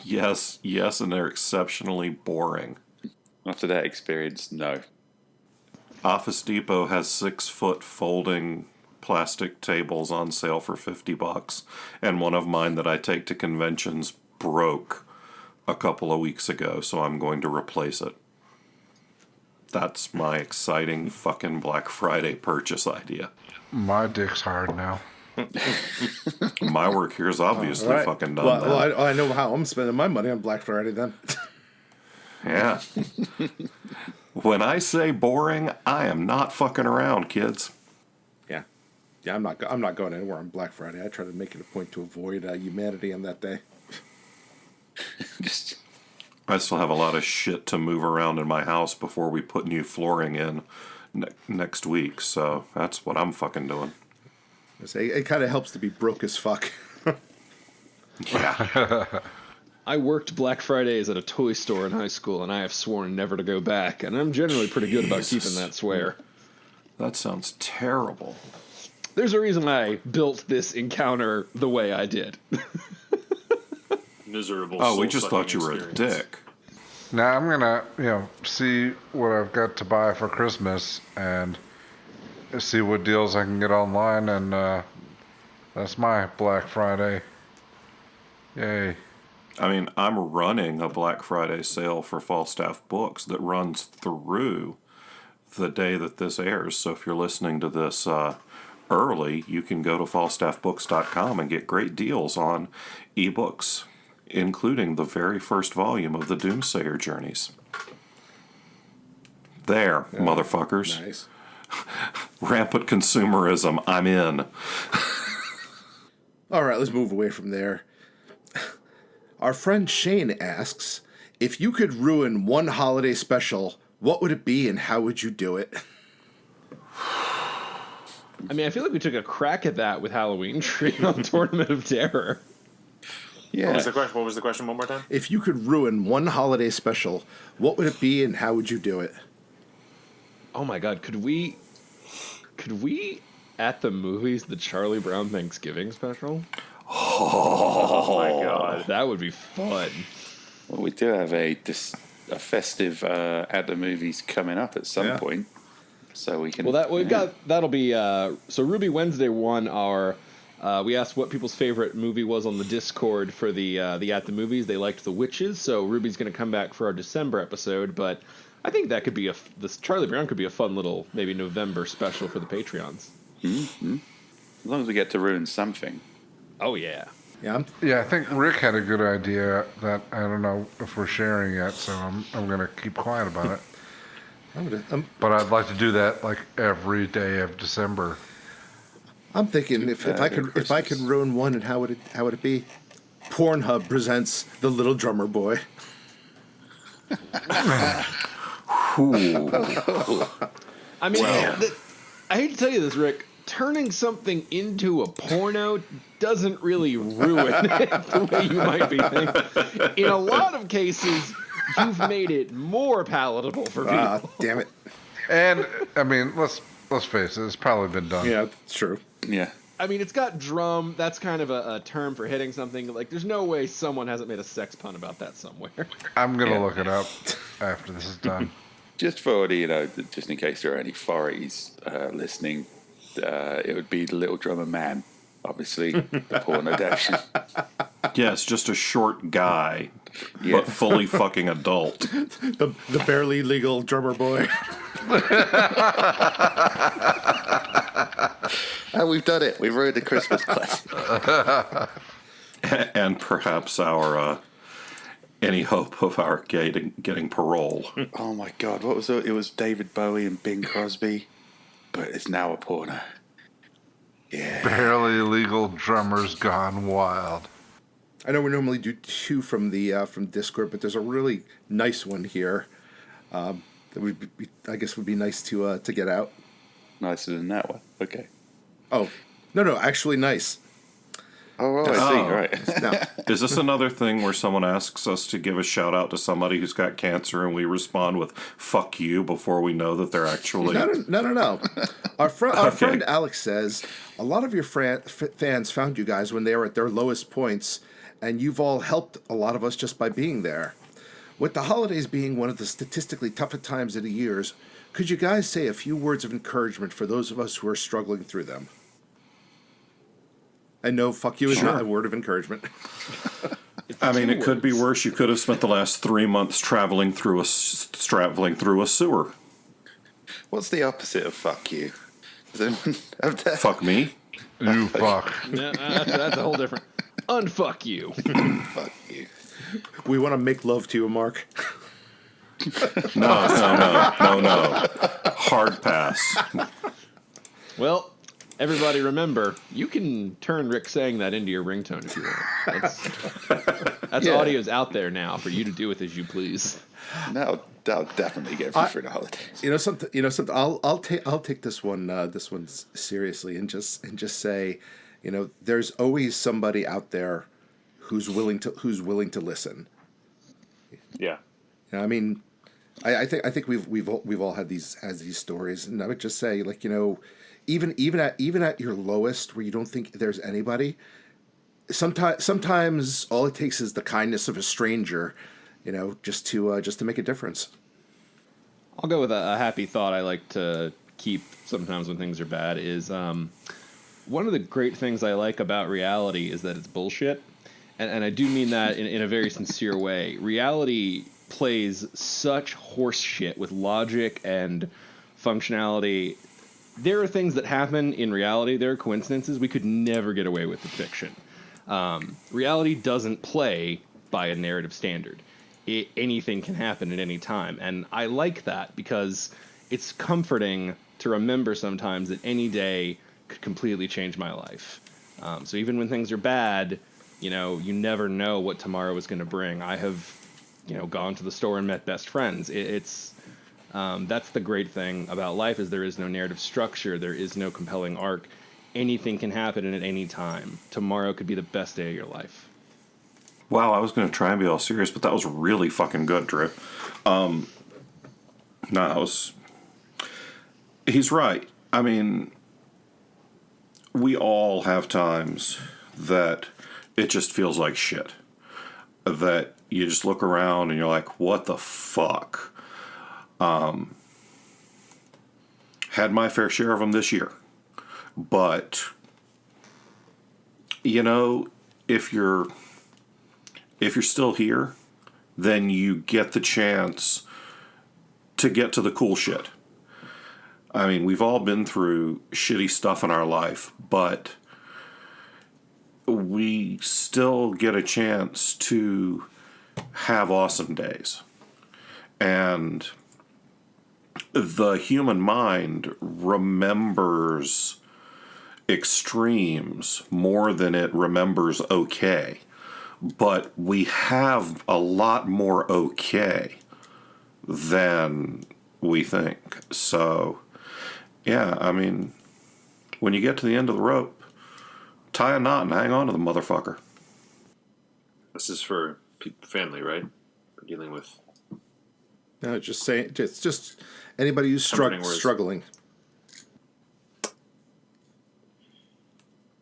Speaker 2: Yes, and they're exceptionally boring.
Speaker 6: After that experience, no.
Speaker 2: Office Depot has 6-foot folding plastic tables on sale for $50, and one of mine that I take to conventions broke a couple of weeks ago, so I'm going to replace it. That's my exciting fucking Black Friday purchase idea.
Speaker 5: My dick's hard now.
Speaker 2: My work here is obviously
Speaker 4: All right.
Speaker 2: fucking done.
Speaker 4: Well, I know how I'm spending my money on Black Friday then.
Speaker 2: Yeah. When I say boring, I am not fucking around, kids.
Speaker 4: Yeah, I'm not going anywhere on Black Friday. I try to make it a point to avoid humanity on that day.
Speaker 2: I still have a lot of shit to move around in my house before we put new flooring in next week, so that's what I'm fucking doing.
Speaker 4: It kind of helps to be broke as fuck.
Speaker 2: Yeah.
Speaker 7: I worked Black Fridays at a toy store in high school, and I have sworn never to go back, and I'm generally pretty good about keeping that swear.
Speaker 2: That sounds terrible.
Speaker 7: There's a reason I built this encounter the way I did.
Speaker 8: Miserable.
Speaker 2: Oh, we just thought you were a dick.
Speaker 5: Now I'm gonna, see what I've got to buy for Christmas and see what deals I can get online, and that's my Black Friday. Yay.
Speaker 2: I mean, I'm running a Black Friday sale for Falstaff Books that runs through the day that this airs. So if you're listening to this early, you can go to falstaffbooks.com and get great deals on ebooks, including the very first volume of the Doomsayer Journeys. There, motherfuckers.
Speaker 4: Nice.
Speaker 2: Rampant consumerism, I'm in.
Speaker 4: All right, let's move away from there. Our friend Shane asks, if you could ruin one holiday special, what would it be and how would you do it?
Speaker 7: I mean, I feel like we took a crack at that with Halloween Tree on Tournament of Terror.
Speaker 6: Yeah.
Speaker 8: What was the question one more time?
Speaker 4: If you could ruin one holiday special, what would it be and how would you do it?
Speaker 7: Oh my god, could we at the movies the Charlie Brown Thanksgiving special?
Speaker 8: Oh my god.
Speaker 7: That would be fun.
Speaker 6: Well, we do have a festive at the movies coming up at some point, so we can.
Speaker 7: Well, that'll be so Ruby Wednesday won our. We asked what people's favorite movie was on the Discord for the at the movies. They liked The Witches, so Ruby's going to come back for our December episode. But I think that could be this Charlie Brown could be a fun little maybe November special for the Patreons.
Speaker 6: Mm-hmm. As long as we get to ruin something.
Speaker 7: Oh yeah.
Speaker 4: Yeah,
Speaker 5: Yeah, I think Rick had a good idea that I don't know if we're sharing yet, so I'm going to keep quiet about it. But I'd like to do that like every day of December.
Speaker 4: I'm thinking if I could ruin one, and how would it be? Pornhub presents The Little Drummer Boy.
Speaker 7: I mean, I hate to tell you this, Rick. Turning something into a porno doesn't really ruin it the way you might be thinking. In a lot of cases, you've made it more palatable for people.
Speaker 4: Ah, damn it.
Speaker 5: And I mean, let's face it, it's probably been done.
Speaker 4: Yeah, it's true.
Speaker 6: Yeah.
Speaker 7: I mean, it's got drum. That's kind of a term for hitting something. Like, there's no way someone hasn't made a sex pun about that somewhere.
Speaker 5: I'm gonna look it up after this is done.
Speaker 6: Just for just in case there are any foreies listening, it would be the Little Drummer Man, obviously, the porn adaptation.
Speaker 2: Yes, just a short guy, but fully fucking adult.
Speaker 4: The barely legal drummer boy.
Speaker 6: We've done it. We've ruined the Christmas classic.
Speaker 2: And perhaps our any hope of our getting parole.
Speaker 6: Oh my God! What was it? It was David Bowie and Bing Crosby, but it's now a porno. Yeah.
Speaker 5: Barely legal drummers gone wild.
Speaker 4: I know we normally do two from Discord, but there's a really nice one here that I guess would be nice to get out.
Speaker 6: Nicer than that one. Okay.
Speaker 4: Oh, no, actually nice.
Speaker 6: Oh, I see. Right.
Speaker 4: No,
Speaker 2: Is this another thing where someone asks us to give a shout out to somebody who's got cancer and we respond with "fuck you" before we know that they're actually?
Speaker 4: no. Our friend Alex says a lot of your fans found you guys when they were at their lowest points, and you've all helped a lot of us just by being there. With the holidays being one of the statistically toughest times of the years, could you guys say a few words of encouragement for those of us who are struggling through them? And no, fuck you is not a word of encouragement.
Speaker 2: I mean, it could be worse. You could have spent the last 3 months traveling through a sewer.
Speaker 6: What's the opposite of fuck you? Fuck.
Speaker 2: Fuck me.
Speaker 5: You fuck.
Speaker 7: Yeah, that's a whole different. Unfuck you.
Speaker 6: Fuck you.
Speaker 4: We want to make love to you, Mark.
Speaker 2: No. Hard pass.
Speaker 7: Well, everybody remember, you can turn Rick saying that into your ringtone if you want. That's audio's out there now for you to do with as you please.
Speaker 6: No, I'll definitely get free for the holidays.
Speaker 4: You know something. I'll take this one seriously and just say, there's always somebody out there who's willing to listen.
Speaker 3: Yeah.
Speaker 4: I mean, I think we've all had these stories, and I would just say, like, even at your lowest, where you don't think there's anybody, sometimes all it takes is the kindness of a stranger, just to make a difference.
Speaker 7: I'll go with a happy thought I like to keep sometimes when things are bad is one of the great things I like about reality is that it's bullshit. And I do mean that in a very sincere way. Reality plays such horse shit with logic and functionality. There are things that happen in reality. There are coincidences we could never get away with in fiction. Reality doesn't play by a narrative standard. Anything can happen at any time. And I like that because it's comforting to remember sometimes that any day could completely change my life. So even when things are bad, you never know what tomorrow is going to bring. I have, gone to the store and met best friends. That's the great thing about life is there is no narrative structure. There is no compelling arc. Anything can happen at any time. Tomorrow could be the best day of your life.
Speaker 2: Wow, I was going to try and be all serious, but that was really fucking good, Drew. He's right. I mean, we all have times that it just feels like shit. That you just look around and you're like, what the fuck? Had my fair share of them this year. But, if you're still here, then you get the chance to get to the cool shit. I mean, we've all been through shitty stuff in our life, but we still get a chance to have awesome days. And the human mind remembers extremes more than it remembers okay. But we have a lot more okay than we think. So, yeah, I mean, when you get to the end of the rope, tie a knot and hang on to the motherfucker.
Speaker 8: This is for family, right? We're dealing with.
Speaker 4: No, it's just anybody who's struggling.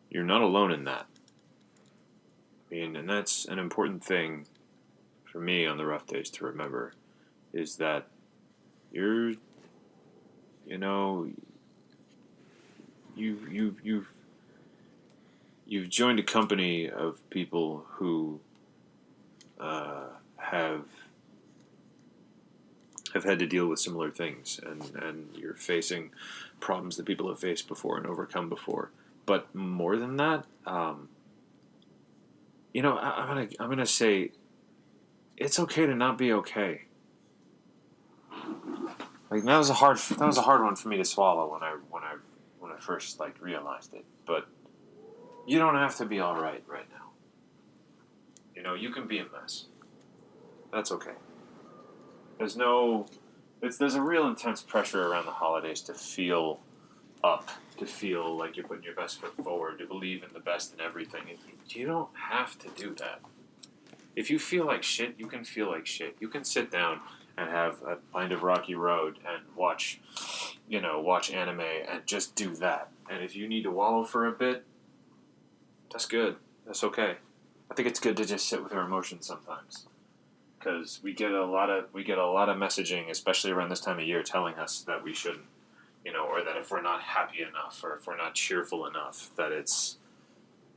Speaker 8: You're not alone in that. I mean, and that's an important thing for me on the rough days to remember, is that you've joined a company of people who have had to deal with similar things, and you're facing problems that people have faced before and overcome before. But more than that, I'm gonna say, it's okay to not be okay. Like that was a hard one for me to swallow when I first realized it. But you don't have to be all right now. You can be a mess. That's okay. There's a real intense pressure around the holidays to feel up, to feel like you're putting your best foot forward, to believe in the best in everything. You don't have to do that. If you feel like shit, you can feel like shit. You can sit down and have a pint of Rocky Road and watch anime and just do that. And if you need to wallow for a bit, that's good. That's okay. I think it's good to just sit with our emotions sometimes, because we get a lot of messaging, especially around this time of year, telling us that we shouldn't, or that if we're not happy enough, or if we're not cheerful enough, that it's,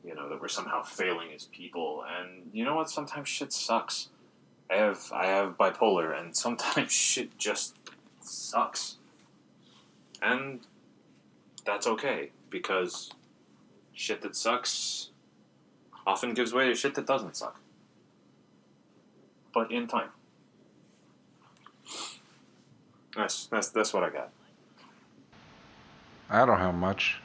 Speaker 8: that we're somehow failing as people. And you know what? Sometimes shit sucks. I have bipolar, and sometimes shit just sucks. And that's okay, because shit that sucks often gives way to shit that doesn't suck. But in time. That's what I got.
Speaker 5: I don't have much.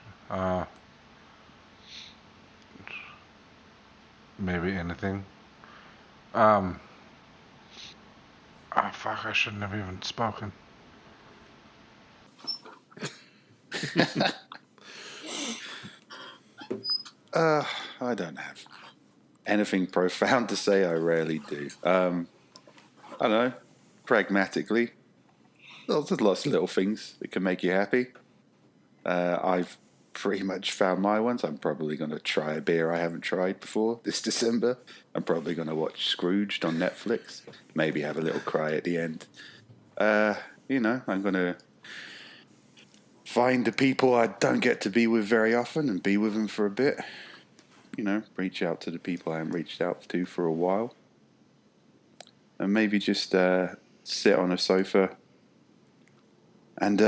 Speaker 5: Maybe anything. Oh fuck! I shouldn't have even spoken.
Speaker 6: I don't have anything profound to say. I rarely do. I don't know. Pragmatically, there's lots of little things that can make you happy. I've pretty much found my ones. I'm probably going to try a beer I haven't tried before this December. I'm probably going to watch Scrooged on Netflix. Maybe have a little cry at the end. I'm going to find the people I don't get to be with very often and be with them for a bit. Reach out to the people I haven't reached out to for a while. And maybe just sit on a sofa and